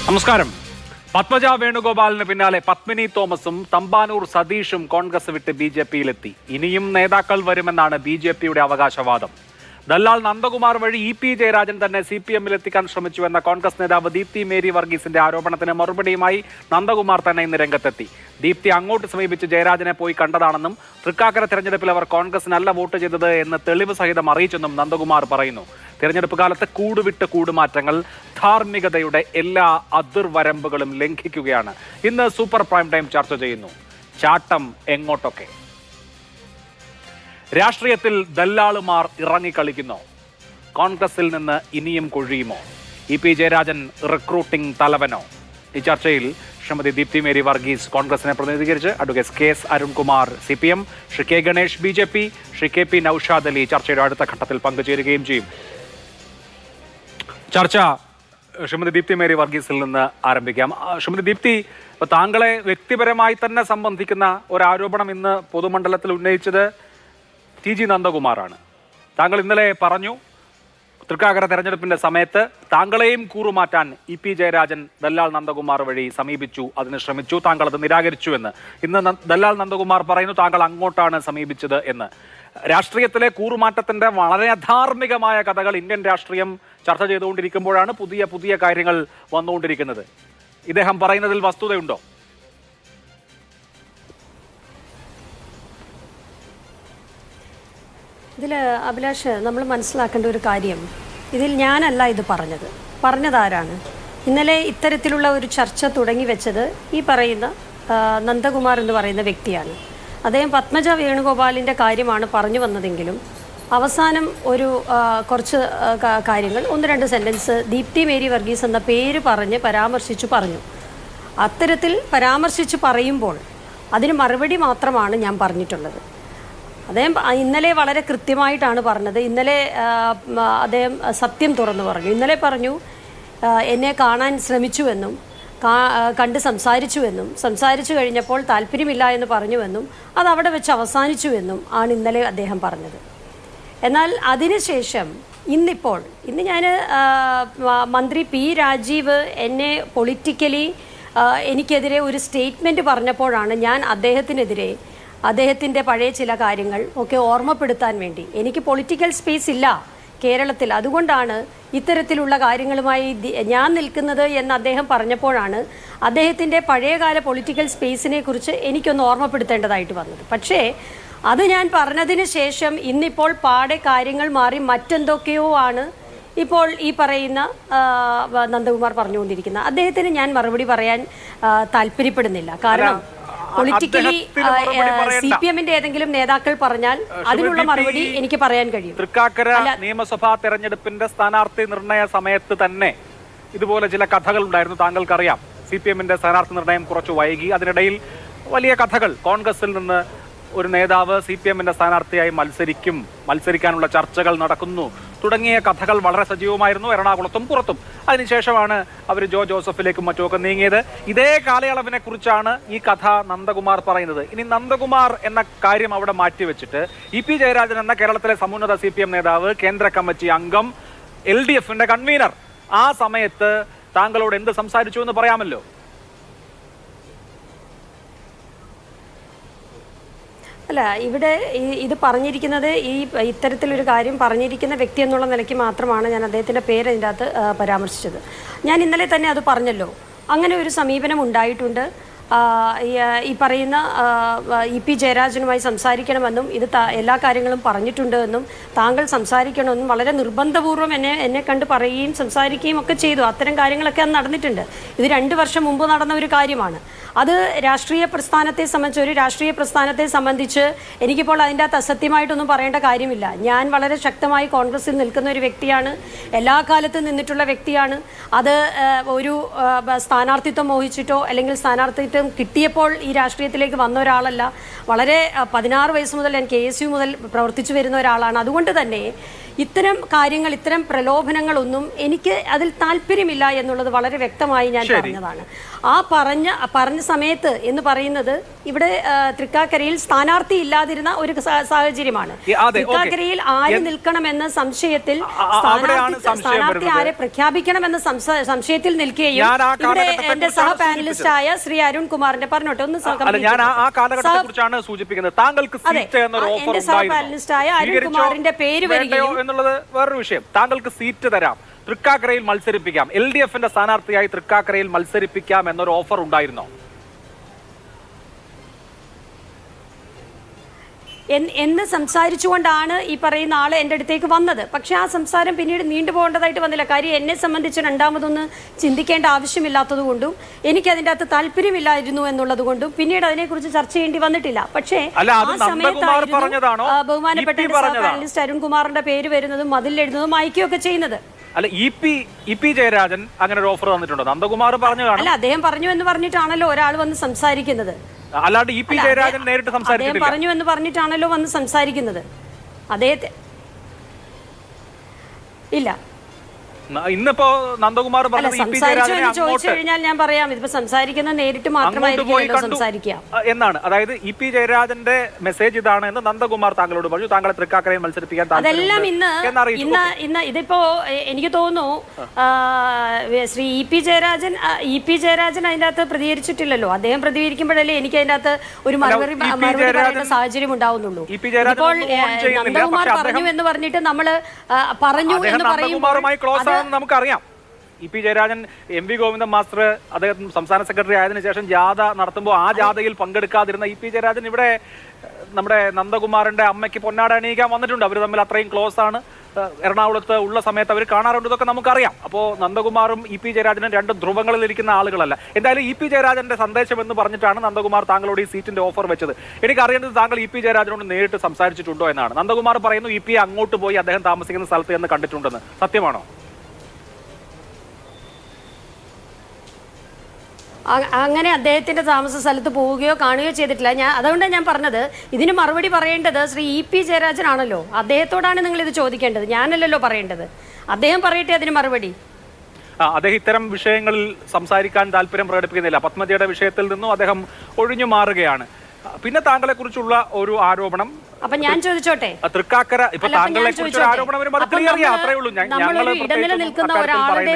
നമസ്കാരം. പത്മജ വേണുഗോപാലിന് പിന്നാലെ പത്മിനി തോമസും തമ്പാനൂർ സതീഷും കോൺഗ്രസ് വിട്ട് BJP-യിലെത്തി. ഇനിയും നേതാക്കൾ വരുമെന്നാണ് BJP-യുടെ അവകാശവാദം. ദല്ലാൽ നന്ദകുമാർ വഴി EP ജയരാജൻ തന്നെ CPM-ലെത്തിക്കാൻ ശ്രമിച്ചുവെന്ന കോൺഗ്രസ് നേതാവ് ദീപ്തി മേരി വർഗീസിന്റെ ആരോപണത്തിന് മറുപടിയുമായി നന്ദകുമാർ തന്നെ ഇന്ന് രംഗത്തെത്തി. ദീപ്തി അങ്ങോട്ട് സമീപിച്ച് ജയരാജനെ പോയി കണ്ടതാണെന്നും തൃക്കാക്കര തെരഞ്ഞെടുപ്പിൽ അവർ കോൺഗ്രസിനല്ല വോട്ട് ചെയ്തത് എന്ന് തെളിവ് സഹിതം അറിയിച്ചെന്നും നന്ദകുമാർ പറയുന്നു. തെരഞ്ഞെടുപ്പ് കാലത്ത് കൂടുവിട്ട് കൂടുമാറ്റങ്ങൾ ധാർമ്മികതയുടെ എല്ലാ അതിർവരമ്പുകളും ലംഘിക്കുകയാണ്. ഇന്ന് സൂപ്പർ പ്രൈം ടൈം ചർച്ച ചെയ്യുന്നു. ചാട്ടം എങ്ങോട്ടൊക്കെ? രാഷ്ട്രീയത്തിൽ ദല്ലാളുമാർ ഇറങ്ങിക്കളിക്കുന്നോ? കോൺഗ്രസിൽ നിന്ന് ഇനിയും കൊഴിയുമോ? EP ജയരാജൻ റിക്രൂട്ടിംഗ് തലവനോ? ഈ ചർച്ചയിൽ ശ്രീമതി ദീപ്തി മേരി വർഗീസ് കോൺഗ്രസിനെ പ്രതിനിധീകരിച്ച്, advocate KS Arunkumar CPM, Shri K Ganesh BJP, Shri KP Noushad Ali ചർച്ചയുടെ അടുത്ത ഘട്ടത്തിൽ പങ്കുചേരുകയും ചെയ്യും. ചർച്ച ശ്രീമതി ദീപ്തി മേരി വർഗീസിൽ നിന്ന് ആരംഭിക്കാം. ശ്രീമതി ദീപ്തി, താങ്കളെ വ്യക്തിപരമായി തന്നെ സംബന്ധിക്കുന്ന ഒരു ആരോപണം ഇന്ന് പൊതുമണ്ഡലത്തിൽ ഉന്നയിച്ചത് TG നന്ദകുമാറാണ്. താങ്കൾ ഇന്നലെ പറഞ്ഞു, തൃക്കാക്കര തെരഞ്ഞെടുപ്പിന്റെ സമയത്ത് താങ്കളെയും കൂറുമാറ്റാൻ EP ജയരാജൻ ദല്ലാൽ നന്ദകുമാർ വഴി സമീപിച്ചു, അതിന് ശ്രമിച്ചു, താങ്കൾ അത് നിരാകരിച്ചുവെന്ന്. ഇന്ന് ദല്ലാൽ നന്ദകുമാർ പറയുന്നു താങ്കൾ അങ്ങോട്ടാണ് സമീപിച്ചത് എന്ന്. രാഷ്ട്രീയത്തിലെ കൂറുമാറ്റത്തിന്റെ വളരെ അധാർമികമായ കഥകൾ ഇന്ത്യൻ രാഷ്ട്രീയം ചർച്ച ചെയ്തുകൊണ്ടിരിക്കുമ്പോഴാണ് പുതിയ പുതിയ കാര്യങ്ങൾ വന്നുകൊണ്ടിരിക്കുന്നത്. ഇദ്ദേഹം പറയുന്നതിൽ വസ്തുതയുണ്ടോ? ഇതിൽ അഭിലാഷ്, നമ്മൾ മനസ്സിലാക്കേണ്ട ഒരു കാര്യം, ഇതിൽ ഞാനല്ല ഇത് പറഞ്ഞതാരാണ്? ഇന്നലെ ഇത്തരത്തിലുള്ള ഒരു ചർച്ച തുടങ്ങി വെച്ചത് ഈ പറയുന്ന നന്ദകുമാർ എന്ന് പറയുന്ന വ്യക്തിയാണ്. അദ്ദേഹം പത്മജ വേണുഗോപാലിൻ്റെ കാര്യമാണ് പറഞ്ഞു വന്നതെങ്കിലും അവസാനം ഒരു കുറച്ച് കാര്യങ്ങൾ, 1-2 സെൻറ്റൻസ് ദീപ്തി മേരി വർഗീസ് എന്ന പേര് പറഞ്ഞ് പരാമർശിച്ചു പറഞ്ഞു. അത്തരത്തിൽ പരാമർശിച്ച് പറയുമ്പോൾ അതിന് മറുപടി മാത്രമാണ് ഞാൻ പറഞ്ഞിട്ടുള്ളത്. അദ്ദേഹം ഇന്നലെ വളരെ കൃത്യമായിട്ടാണ് പറഞ്ഞത്. ഇന്നലെ അദ്ദേഹം സത്യം തുറന്നു പറഞ്ഞു. ഇന്നലെ പറഞ്ഞു എന്നെ കാണാൻ ശ്രമിച്ചുവെന്നും കണ്ട് സംസാരിച്ചുവെന്നും സംസാരിച്ചു കഴിഞ്ഞപ്പോൾ താല്പര്യമില്ല എന്ന് പറഞ്ഞുവെന്നും അത് അവിടെ വെച്ച് അവസാനിച്ചുവെന്നും ആണ് ഇന്നലെ അദ്ദേഹം പറഞ്ഞത്. എന്നാൽ അതിനുശേഷം ഇന്ന് ഞാൻ മന്ത്രി P രാജീവ് എന്നെ പൊളിറ്റിക്കലി എനിക്കെതിരെ ഒരു സ്റ്റേറ്റ്മെൻറ്റ് പറഞ്ഞപ്പോഴാണ് ഞാൻ അദ്ദേഹത്തിൻ്റെ പഴയ ചില കാര്യങ്ങൾ ഒക്കെ ഓർമ്മപ്പെടുത്താൻ വേണ്ടി, എനിക്ക് പൊളിറ്റിക്കൽ സ്പേസ് ഇല്ല കേരളത്തിൽ, അതുകൊണ്ടാണ് ഇത്തരത്തിലുള്ള കാര്യങ്ങളുമായി ഞാൻ നിൽക്കുന്നത് എന്ന് അദ്ദേഹം പറഞ്ഞപ്പോഴാണ് അദ്ദേഹത്തിൻ്റെ പഴയകാല പൊളിറ്റിക്കൽ സ്പേസിനെ കുറിച്ച് എനിക്കൊന്ന് ഓർമ്മപ്പെടുത്തേണ്ടതായിട്ട് വന്നത്. പക്ഷേ അത് ഞാൻ പറഞ്ഞതിന് ശേഷം ഇന്നിപ്പോൾ പാടെ കാര്യങ്ങൾ മാറി മറ്റെന്തൊക്കെയോ ആണ് ഇപ്പോൾ ഈ പറയുന്ന നന്ദകുമാർ പറഞ്ഞുകൊണ്ടിരിക്കുന്നത്. അദ്ദേഹത്തിന് ഞാൻ മറുപടി പറയാൻ താല്പര്യപ്പെടുന്നില്ല. കാരണം പൊളിറ്റിക്കലി CPM-ന്റെ ഏതെങ്കിലും നേതാക്കൾ പറഞ്ഞാൽ അതിനുള്ള മറുപടി എനിക്ക് പറയാൻ കഴിയും. തൃക്കാക്കര നിയമസഭാ തെരഞ്ഞെടുപ്പിന്റെ സ്ഥാനാർത്ഥി നിർണയ സമയത്ത് തന്നെ ഇതുപോലെ ചില കഥകൾ ഉണ്ടായിരുന്നു. താങ്കൾക്കറിയാം, CPM-ന്റെ സ്ഥാനാർത്ഥി നിർണയം കുറച്ച് വൈകി. അതിനിടയിൽ വലിയ കഥകൾ, കോൺഗ്രസിൽ നിന്ന് ഒരു നേതാവ് CPM-ന്റെ സ്ഥാനാർത്ഥിയായി മത്സരിക്കാനുള്ള ചർച്ചകൾ നടക്കുന്നു തുടങ്ങിയ കഥകൾ വളരെ സജീവമായിരുന്നു എറണാകുളത്തും പുറത്തും. അതിനുശേഷമാണ് അവർ ജോസഫിലേക്കും മറ്റുമൊക്കെ നീങ്ങിയത്. ഇതേ കാലയളവിനെ കുറിച്ചാണ് ഈ കഥ നന്ദകുമാർ പറയുന്നത്. ഇനി നന്ദകുമാർ എന്ന കാര്യം അവിടെ മാറ്റിവെച്ചിട്ട് EP ജയരാജൻ എന്ന കേരളത്തിലെ സമുന്നത CPM നേതാവ്, കേന്ദ്ര കമ്മിറ്റി അംഗം, LDF-ന്റെ കൺവീനർ, ആ സമയത്ത് താങ്കളോട് എന്ത് സംസാരിച്ചു എന്ന് പറയാമല്ലോ? അല്ല, ഇവിടെ ഇത് പറഞ്ഞിരിക്കുന്നത് ഇത്തരത്തിലൊരു കാര്യം പറഞ്ഞിരിക്കുന്ന വ്യക്തി എന്നുള്ള നിലയ്ക്ക് മാത്രമാണ് ഞാൻ അദ്ദേഹത്തിൻ്റെ പേര് അതിൻ്റെ അകത്ത് പരാമർശിച്ചത്. ഞാൻ ഇന്നലെ തന്നെ അത് പറഞ്ഞല്ലോ, അങ്ങനെ ഒരു സമീപനം ഉണ്ടായിട്ടുണ്ട്. ഈ പറയുന്ന EP ജയരാജനുമായി സംസാരിക്കണമെന്നും ഇത് എല്ലാ കാര്യങ്ങളും പറഞ്ഞിട്ടുണ്ട് എന്നും താങ്കൾ സംസാരിക്കണമെന്നും വളരെ നിർബന്ധപൂർവ്വം എന്നെ കണ്ട് പറയുകയും സംസാരിക്കുകയും ഒക്കെ ചെയ്തു. അത്തരം കാര്യങ്ങളൊക്കെ അന്ന് നടന്നിട്ടുണ്ട്. ഇത് 2 വർഷം മുമ്പ് നടന്ന ഒരു കാര്യമാണ്. അത് രാഷ്ട്രീയ പ്രസ്ഥാനത്തെ സംബന്ധിച്ച് എനിക്കിപ്പോൾ അതിൻ്റെ അകത്ത് അസത്യമായിട്ടൊന്നും പറയേണ്ട കാര്യമില്ല. ഞാൻ വളരെ ശക്തമായി കോൺഗ്രസിൽ നിൽക്കുന്ന ഒരു വ്യക്തിയാണ്, എല്ലാ കാലത്തും നിന്നിട്ടുള്ള വ്യക്തിയാണ്. അത് ഒരു സ്ഥാനാർത്ഥിത്വം മോഹിച്ചിട്ടോ അല്ലെങ്കിൽ സ്ഥാനാർത്ഥിത്വം കിട്ടിയപ്പോൾ ഈ രാഷ്ട്രീയത്തിലേക്ക് വന്ന ഒരാളല്ല. വളരെ 16 വയസ്സ് മുതൽ ഞാൻ KSU മുതൽ പ്രവർത്തിച്ചു വരുന്ന ഒരാളാണ്. അതുകൊണ്ട് തന്നെ ഇത്തരം കാര്യങ്ങൾ, ഇത്തരം പ്രലോഭനങ്ങളൊന്നും എനിക്ക് അതിൽ താല്പര്യമില്ല എന്നുള്ളത് വളരെ വ്യക്തമായി ഞാൻ പറഞ്ഞതാണ്. ആ പറഞ്ഞ സമയത്ത് എന്ന് പറയുന്നത് ഇവിടെ തൃക്കാക്കരയിൽ സ്ഥാനാർത്ഥി ഇല്ലാതിരുന്ന ഒരു സാഹചര്യമാണ്. തൃക്കാക്കരയിൽ ആര് നിൽക്കണമെന്ന സംശയത്തിൽ, സ്ഥാനാർത്ഥി ആരെ പ്രഖ്യാപിക്കണമെന്ന സംശയത്തിൽ നിൽക്കുകയും ഇവിടെ എന്റെ സഹ പാനലിസ്റ്റായ ശ്രീ അരുൺ കുമാറിന്റെ പറഞ്ഞോട്ടെ ഒന്ന് എന്റെ സഹ പാനലിസ്റ്റായ അരുൺ കുമാറിന്റെ പേര് വരികയും എന്നുള്ളത് വേറൊരു വിഷയം. താങ്കൾക്ക് സീറ്റ് തരാം, തൃക്കാക്കരയിൽ മത്സരിപ്പിക്കാം, LDFന്റെ സ്ഥാനാർത്ഥിയായി തൃക്കാക്കരയിൽ മത്സരിപ്പിക്കാം എന്നൊരു ഓഫർ ഉണ്ടായിരുന്നോ? എന്ന് സംസാരിച്ചുകൊണ്ടാണ് ഈ പറയുന്ന ആൾ എൻ്റെ അടുത്തേക്ക് വന്നത്. പക്ഷേ ആ സംസാരം പിന്നീട് നീണ്ടുപോകേണ്ടതായിട്ട് വന്നില്ല. കാര്യം എന്നെ സംബന്ധിച്ച് രണ്ടാമതൊന്ന് ചിന്തിക്കേണ്ട ആവശ്യമില്ലാത്തത് കൊണ്ടും എനിക്കതിൻ്റെ അകത്ത് താല്പര്യമില്ലായിരുന്നു എന്നുള്ളത് കൊണ്ടും പിന്നീട് അതിനെക്കുറിച്ച് ചർച്ച ചെയ്യേണ്ടി വന്നിട്ടില്ല. പക്ഷേ ആ സമയത്തായിരുന്നു ബഹുമാനപ്പെട്ട പാനലിസ്റ്റ് അരുൺകുമാറിന്റെ പേര് വരുന്നതും മതിലെഴുതുന്നതും അയക്കുകയൊക്കെ ചെയ്യുന്നത്. അല്ല, ഇ.പി. ജയരാജൻ അങ്ങനെ ഒരു ഓഫർ തന്നിട്ടുണ്ടോ? നന്ദകുമാർ പറഞ്ഞു കാണും. അല്ല, അദ്ദേഹം പറഞ്ഞു എന്ന് പറഞ്ഞിട്ടാണല്ലോ ഒരാൾ വന്ന് സംസാരിക്കുന്നത്. അല്ലാണ്ട് ഇ.പി. ജയരാജൻ നേരിട്ട് സംസാരിച്ചിട്ടില്ല. അദ്ദേഹം പറഞ്ഞു എന്ന് പറഞ്ഞിട്ടാണല്ലോ വന്ന് സംസാരിക്കുന്നത്. അദ്ദേഹത്തെ ഇല്ല. ഇന്നിപ്പോ നന്ദകുമാർ ചോദിച്ചു കഴിഞ്ഞാൽ ഞാൻ പറയാം, ഇതിപ്പോ സംസാരിക്കുന്ന നേരിട്ട് മാത്രമായിരിക്കും സംസാരിക്കുക എന്നാണ്. അതായത് ഇ.പി. ജയരാജന്റെ മെസ്സേജ് ഇതാണ് എന്ന് നന്ദകുമാർ താങ്കളോട് പറഞ്ഞു, താങ്കളെ തൃക്കാക്കരയിൽ മത്സരിപ്പിക്കാൻ. അതെല്ലാം ഇന്ന് ഇതിപ്പോ എനിക്ക് തോന്നുന്നു ശ്രീ ഇ.പി. ജയരാജൻ അതിന്റെ അകത്ത് പ്രതികരിച്ചിട്ടില്ലല്ലോ. അദ്ദേഹം പ്രതികരിക്കുമ്പോഴല്ലേ എനിക്ക് അതിന്റെ അകത്ത് ഒരു മറുപടി പറയേണ്ട സാഹചര്യം ഉണ്ടാവുന്നുള്ളൂ. ഇപ്പോൾ നന്ദകുമാർ പറഞ്ഞു എന്ന് പറഞ്ഞിട്ട് നമ്മള് പറഞ്ഞു എന്ന് പറയുമ്പോൾ നമുക്കറിയാം. EP. Jayarajan, MV. Govindan master അദ്ദേഹം സംസ്ഥാന സെക്രട്ടറി ആയതിനു ശേഷം ജാഥ നടത്തുമ്പോൾ ആ ജാഥയിൽ പങ്കെടുക്കാതിരുന്ന ഇ.പി. ജയരാജൻ ഇവിടെ നമ്മുടെ നന്ദകുമാറിന്റെ അമ്മയ്ക്ക് പൊന്നാട അണിയിക്കാൻ വന്നിട്ടുണ്ട്. അവർ തമ്മിൽ അത്രയും ക്ലോസ് ആണ്. എറണാകുളത്ത് ഉള്ള സമയത്ത് അവർ കാണാറുണ്ട്. ഇതൊക്കെ നമുക്കറിയാം. അപ്പോൾ നന്ദകുമാറും ഇ.പി. ജയരാജനും രണ്ട് ധ്രുവങ്ങളിൽ ഇരിക്കുന്ന ആളുകളല്ല. എന്തായാലും ഇ.പി. ജയരാജന്റെ സന്ദേശം എന്ന് പറഞ്ഞിട്ടാണ് നന്ദകുമാർ താങ്കളോട് ഈ സീറ്റിന്റെ ഓഫർ വെച്ചത്. എനിക്കറിയേണ്ടത് താങ്കൾ ഇ.പി. ജയരാജനോട് നേരിട്ട് സംസാരിച്ചിട്ടുണ്ടോ എന്നാണ്. നന്ദകുമാർ പറയുന്നു ഇ.പി. അങ്ങോട്ട് പോയി അദ്ദേഹം താമസിക്കുന്ന സ്ഥലത്ത് എന്ന് കണ്ടിട്ടുണ്ടെന്ന്. സത്യമാണോ? അങ്ങനെ അദ്ദേഹത്തിന്റെ താമസ സ്ഥലത്ത് പോവുകയോ കാണുകയോ ചെയ്തിട്ടില്ല. അതുകൊണ്ടാണ് ഞാൻ പറഞ്ഞത്, ഇതിന് മറുപടി പറയേണ്ടത് ശ്രീ ഇ.പി. ജയരാജൻ ആണല്ലോ. അദ്ദേഹത്തോടാണ് നിങ്ങൾ ഇത് ചോദിക്കേണ്ടത്, ഞാനല്ലല്ലോ പറയേണ്ടത്. അദ്ദേഹം പറയട്ടെ അതിന് മറുപടി. അദ്ദേഹം ഇത്തരം വിഷയങ്ങളിൽ സംസാരിക്കാൻ താല്പര്യം പ്രകടിപ്പിക്കുന്നില്ല. പത്മജയുടെ വിഷയത്തിൽ നിന്നും അദ്ദേഹം ഒഴിഞ്ഞു മാറുകയാണ്. പിന്നെ താങ്കളെ കുറിച്ചുള്ള ഒരു ആരോപണം, അപ്പൊ ഞാൻ ചോദിച്ചോട്ടെ, തൃക്കാക്കര ഇപ്പൊ താങ്കളെ കുറിച്ച് ആരോപണം വരുമ്പോൾ ഇടനില നിൽക്കുന്ന ഒരാളുടെ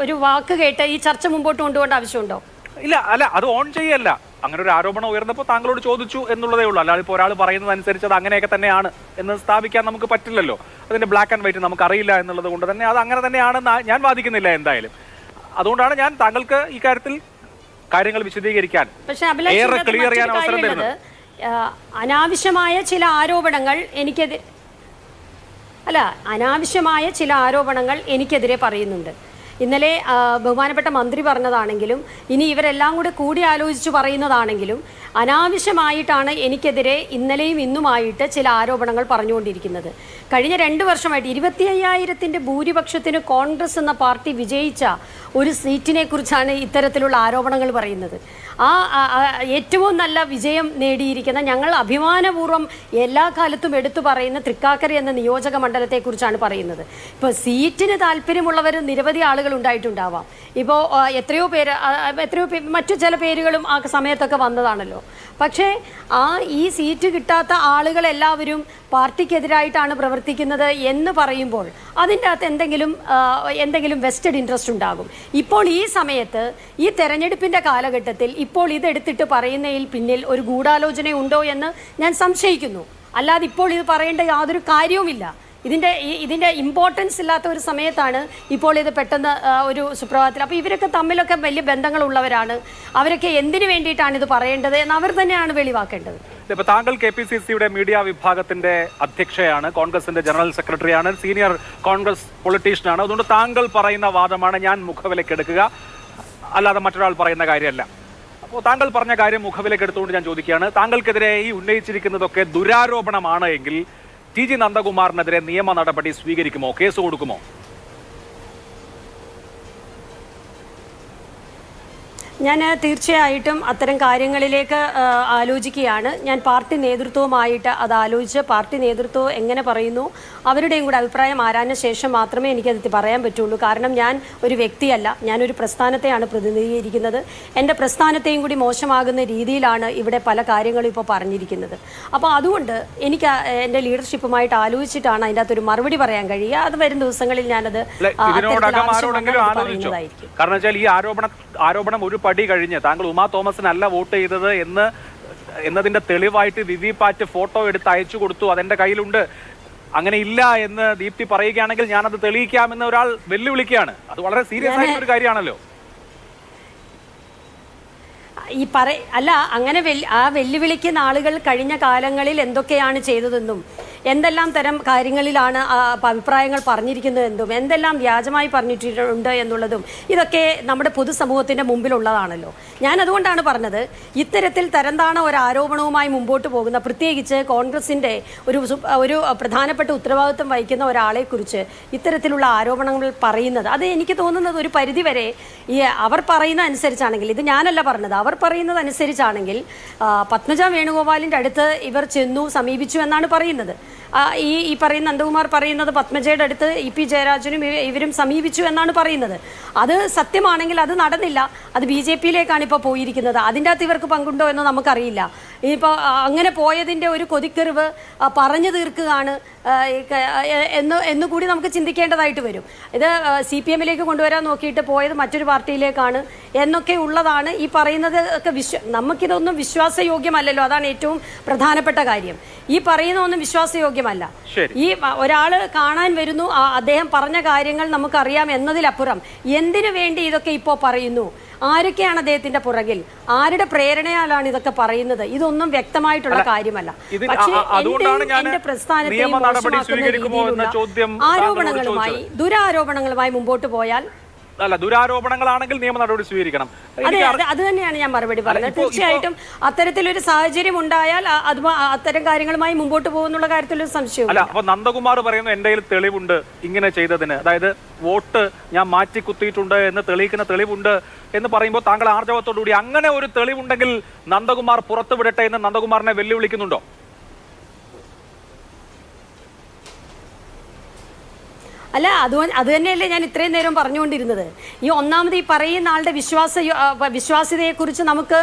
ഒരു വാക്ക് കേട്ട് ഈ ചർച്ച മുമ്പോട്ട് കൊണ്ടുപോകേണ്ട ആവശ്യമുണ്ടോ? ഇല്ല, അല്ല, അത് ഓൺ ചെയ്യല്ല. അങ്ങനെ ഒരു ആരോപണം ഉയർന്നപ്പോൾ താങ്കളോട് ചോദിച്ചു എന്നുള്ളതേ ഉള്ളൂ. അല്ലാതെ ഇപ്പോൾ ഒരാൾ പറയുന്നത് അനുസരിച്ച് അത് അങ്ങനെയൊക്കെ തന്നെയാണ് എന്ന് സ്ഥാപിക്കാൻ നമുക്ക് പറ്റില്ലല്ലോ. അതിന്റെ ബ്ലാക്ക് ആൻഡ് വൈറ്റ് നമുക്ക് അറിയില്ല എന്നുള്ളത് കൊണ്ട് തന്നെ അത് അങ്ങനെ തന്നെയാണെന്ന് ഞാൻ വാദിക്കുന്നില്ല എന്തായാലും. അതുകൊണ്ടാണ് ഞാൻ താങ്കൾക്ക് ഈ കാര്യത്തിൽ കാര്യങ്ങൾ വിശദീകരിക്കാൻ, ഏറെ ക്ലിയർ ചെയ്യാൻ അവസരം തരുന്നത്. അനാവശ്യമായ ചില ആരോപണങ്ങൾ എനിക്കെതിരെ പറയുന്നുണ്ട്. ഇന്നലെ ബഹുമാനപ്പെട്ട മന്ത്രി പറഞ്ഞതാണെങ്കിലും ഇനി ഇവരെല്ലാം കൂടി ആലോചിച്ച് പറയുന്നതാണെങ്കിലും അനാവശ്യമായിട്ടാണ് എനിക്കെതിരെ ഇന്നലെയും ഇന്നുമായിട്ട് ചില ആരോപണങ്ങൾ പറഞ്ഞുകൊണ്ടിരിക്കുന്നത്. കഴിഞ്ഞ 2 വർഷമായിട്ട് 25,000-ന്റെ ഭൂരിപക്ഷത്തിന് കോൺഗ്രസ് എന്ന പാർട്ടി വിജയിച്ച ഒരു സീറ്റിനെ കുറിച്ചാണ് ഇത്തരത്തിലുള്ള ആരോപണങ്ങൾ പറയുന്നത്. ഏറ്റവും നല്ല വിജയം നേടിയിരിക്കുന്ന, ഞങ്ങൾ അഭിമാനപൂർവ്വം എല്ലാ കാലത്തും എടുത്തു പറയുന്ന തൃക്കാക്കര എന്ന നിയോജക മണ്ഡലത്തെക്കുറിച്ചാണ് പറയുന്നത്. ഇപ്പോൾ സീറ്റിന് താല്പര്യമുള്ളവർ നിരവധി ആളുകൾ ഉണ്ടായിട്ടുണ്ടാവാം. ഇപ്പോൾ എത്രയോ പേര് മറ്റു ചില പേരുകളും ആ സമയത്തൊക്കെ വന്നതാണല്ലോ. പക്ഷേ ഈ സീറ്റ് കിട്ടാത്ത ആളുകളെല്ലാവരും പാർട്ടിക്കെതിരായിട്ടാണ് പ്രവർത്തിക്കുന്നത് എന്ന് പറയുമ്പോൾ അതിൻ്റെ അകത്ത് എന്തെങ്കിലും വെസ്റ്റഡ് ഇൻട്രസ്റ്റ് ഉണ്ടാകും. ഇപ്പോൾ ഈ സമയത്ത് ഈ തെരഞ്ഞെടുപ്പിൻ്റെ കാലഘട്ടത്തിൽ ഇപ്പോൾ ഇതെടുത്തിട്ട് പറയുന്നതിൽ പിന്നിൽ ഒരു ഗൂഢാലോചന ഉണ്ടോ എന്ന് ഞാൻ സംശയിക്കുന്നു. അല്ലാതെ ഇപ്പോൾ ഇത് പറയേണ്ട യാതൊരു കാര്യവുമില്ല. ഇതിൻ്റെ ഇമ്പോർട്ടൻസ് ഇല്ലാത്ത ഒരു സമയത്താണ് ഇപ്പോൾ ഇത് പെട്ടെന്ന് ഒരു സുപ്രഭാതത്തിൽ. അപ്പോൾ ഇവരൊക്കെ തമ്മിലൊക്കെ വലിയ ബന്ധങ്ങളുള്ളവരാണ്. അവരൊക്കെ എന്തിനു വേണ്ടിയിട്ടാണ് ഇത് പറയേണ്ടത് എന്ന് അവർ തന്നെയാണ് വെളിവാക്കേണ്ടത്. ഇപ്പൊ താങ്കൾ KPCCയുടെ മീഡിയ വിഭാഗത്തിന്റെ അധ്യക്ഷയാണ്, കോൺഗ്രസിന്റെ ജനറൽ സെക്രട്ടറിയാണ്, സീനിയർ കോൺഗ്രസ് പൊളിറ്റീഷ്യനാണ്. അതുകൊണ്ട് താങ്കൾ പറയുന്ന വാദമാണ് ഞാൻ മുഖവിലക്കെടുക്കുക, അല്ലാതെ മറ്റൊരാൾ പറയുന്ന കാര്യമല്ല. അപ്പോൾ താങ്കൾ പറഞ്ഞ കാര്യം മുഖവിലക്കെടുത്തുകൊണ്ട് ഞാൻ ചോദിക്കുകയാണ്, താങ്കൾക്കെതിരെ ഈ ഉന്നയിച്ചിരിക്കുന്നതൊക്കെ ദുരാരോപണമാണ് എങ്കിൽ TG നന്ദകുമാറിനെതിരെ നിയമ നടപടി സ്വീകരിക്കുമോ, കേസ് കൊടുക്കുമോ? ഞാൻ തീർച്ചയായിട്ടും അത്തരം കാര്യങ്ങളിലേക്ക് ആലോചിക്കുകയാണ്. ഞാൻ പാർട്ടി നേതൃത്വവുമായിട്ട് അത് ആലോചിച്ച് പാർട്ടി നേതൃത്വം എങ്ങനെ പറയുന്നു അവരുടെയും കൂടെ അഭിപ്രായം ആരാഞ്ഞ ശേഷം മാത്രമേ എനിക്കത് പറയാൻ പറ്റുള്ളൂ. കാരണം ഞാൻ ഒരു വ്യക്തിയല്ല, ഞാനൊരു പ്രസ്ഥാനത്തെയാണ് പ്രതിനിധീകരിക്കുന്നത്. എൻ്റെ പ്രസ്ഥാനത്തെയും കൂടി മോശമാകുന്ന രീതിയിലാണ് ഇവിടെ പല കാര്യങ്ങളും ഇപ്പോൾ പറഞ്ഞിരിക്കുന്നത്. അപ്പോൾ അതുകൊണ്ട് എനിക്ക് എൻ്റെ ലീഡർഷിപ്പുമായിട്ട് ആലോചിച്ചിട്ടാണ് അതിൻ്റെ അകത്തൊരു മറുപടി പറയാൻ കഴിയുക. അത് വരും ദിവസങ്ങളിൽ ഞാനത് പറയുന്നതായിരിക്കും. കാരണം വെച്ചാൽ ഈ ആരോപണം ഒരു പടി കഴിഞ്ഞ് താങ്കൾ ഉമാ തോമസിനല്ല വോട്ട് ചെയ്തത് എന്നതിന്റെ തെളിവായിട്ട് വിവി പാറ്റ് ഫോട്ടോ എടുത്ത് അയച്ചു കൊടുത്തു, അതെന്റെ കയ്യിലുണ്ട്, അങ്ങനെ ഇല്ല എന്ന് ദീപ്തി പറയുകയാണെങ്കിൽ ഞാനത് തെളിയിക്കാമെന്ന് ഒരാൾ വെല്ലുവിളിക്കുകയാണ്. അത് വളരെ സീരിയസ് ആയിട്ടുള്ള ഒരു കാര്യമാണല്ലോ. അല്ല, അങ്ങനെ വെല്ലുവിളിക്കുന്ന ആളുകൾ കഴിഞ്ഞ കാലങ്ങളിൽ എന്തൊക്കെയാണ് ചെയ്തതെന്നും എന്തെല്ലാം തരം കാര്യങ്ങളിലാണ് അഭിപ്രായങ്ങൾ പറഞ്ഞിരിക്കുന്നതെന്നും എന്തെല്ലാം വ്യാജമായി പറഞ്ഞിട്ടുണ്ട് എന്നുള്ളതും ഇതൊക്കെ നമ്മുടെ പൊതുസമൂഹത്തിൻ്റെ മുമ്പിലുള്ളതാണല്ലോ. ഞാൻ അതുകൊണ്ടാണ് പറഞ്ഞത്, ഇത്തരത്തിൽ തരംതാണ ഒരു ആരോപണവുമായി മുമ്പോട്ട് പോകുന്ന, പ്രത്യേകിച്ച് കോൺഗ്രസിൻ്റെ ഒരു പ്രധാനപ്പെട്ട ഉത്തരവാദിത്വം വഹിക്കുന്ന ഒരാളെക്കുറിച്ച് ഇത്തരത്തിലുള്ള ആരോപണങ്ങൾ പറയുന്നത്, അത് എനിക്ക് തോന്നുന്നത് ഒരു പരിധിവരെ അവർ പറയുന്ന അനുസരിച്ചാണെങ്കിൽ, ഇത് ഞാനല്ല പറഞ്ഞത്, അവർ പറയുന്നത് അനുസരിച്ചാണെങ്കിൽ പത്മജ വേണുഗോപാലിൻ്റെ അടുത്ത് ഇവർ ചെന്നു സമീപിച്ചു എന്നാണ് പറയുന്നത്. ഈ പറയുന്ന നന്ദകുമാർ പറയുന്നത് പത്മജയുടെ അടുത്ത് EP ജയരാജനും ഇവരും സമീപിച്ചു എന്നാണ് പറയുന്നത്. അത് സത്യമാണെങ്കിൽ അത് നടന്നില്ല, അത് BJP-യിലേക്കാണ് ഇപ്പോൾ പോയിരിക്കുന്നത്. അതിൻ്റെ അകത്ത് ഇവർക്ക് പങ്കുണ്ടോ എന്ന് നമുക്കറിയില്ല. ഇപ്പോൾ അങ്ങനെ പോയതിൻ്റെ ഒരു കൊതിക്കെറിവ് പറഞ്ഞു തീർക്കുകയാണ് എന്നുകൂടി നമുക്ക് ചിന്തിക്കേണ്ടതായിട്ട് വരും. ഇത് CPM-ലേക്ക് കൊണ്ടുവരാൻ നോക്കിയിട്ട് പോയത് മറ്റൊരു പാർട്ടിയിലേക്കാണ് എന്നൊക്കെ ഉള്ളതാണ് ഈ പറയുന്നത് ഒക്കെ. നമുക്കിതൊന്നും വിശ്വാസയോഗ്യമല്ലല്ലോ, അതാണ് ഏറ്റവും പ്രധാനപ്പെട്ട കാര്യം. ഈ പറയുന്ന ഒന്നും വിശ്വാസയോഗ്യമല്ല. ഈ ഒരാൾ കാണാൻ വരുന്നു, അദ്ദേഹം പറഞ്ഞ കാര്യങ്ങൾ നമുക്കറിയാം എന്നതിലപ്പുറം എന്തിനു വേണ്ടി ഇതൊക്കെ ഇപ്പോൾ പറയുന്നു, ആരൊക്കെയാണ് അദ്ദേഹത്തിന്റെ പുറകിൽ, ആരുടെ പ്രേരണയാലാണ് ഇതൊക്കെ പറയുന്നത്, ഇതൊന്നും വ്യക്തമായിട്ടുള്ള കാര്യമല്ല. പക്ഷേ എന്റെ പ്രസ്ഥാനത്തെ മോശമാക്കുന്ന രീതിയിലുള്ള ദുരാരോപണങ്ങളുമായി മുമ്പോട്ട് പോയാൽ, അല്ല, ദുരാരോപണങ്ങളാണെങ്കിൽ നിയമ നടപടി സ്വീകരിക്കണം. അത് തന്നെയാണ് ഞാൻ മറുപടി പറഞ്ഞത്. തീർച്ചയായിട്ടും അത്തരത്തിലൊരു സാഹചര്യം ഉണ്ടായാൽ അത്തരം കാര്യങ്ങളുമായി മുമ്പോട്ട് പോകുന്നുള്ള കാര്യത്തിലൊരു സംശയം. അല്ല, അപ്പൊ നന്ദകുമാർ പറയുന്നു എന്റെ കയ്യിൽ തെളിവുണ്ട് ഇങ്ങനെ ചെയ്തതിന്, അതായത് വോട്ട് ഞാൻ മാറ്റി കുത്തിയിട്ടുണ്ട് എന്ന് തെളിയിക്കുന്ന തെളിവുണ്ട് എന്ന് പറയുമ്പോൾ താങ്കൾ ആർജവത്തോടുകൂടി അങ്ങനെ ഒരു തെളിവുണ്ടെങ്കിൽ നന്ദകുമാർ പുറത്തുവിടട്ടെ എന്ന് നന്ദകുമാറിനെ വെല്ലുവിളിക്കുന്നുണ്ടോ? അല്ല, അത് തന്നെയല്ലേ ഞാൻ ഇത്രയും നേരം പറഞ്ഞുകൊണ്ടിരുന്നത്. ഈ ഒന്നാമത് ഈ പറയുന്ന ആളുടെ വിശ്വാസ്യതയെക്കുറിച്ച് നമുക്ക്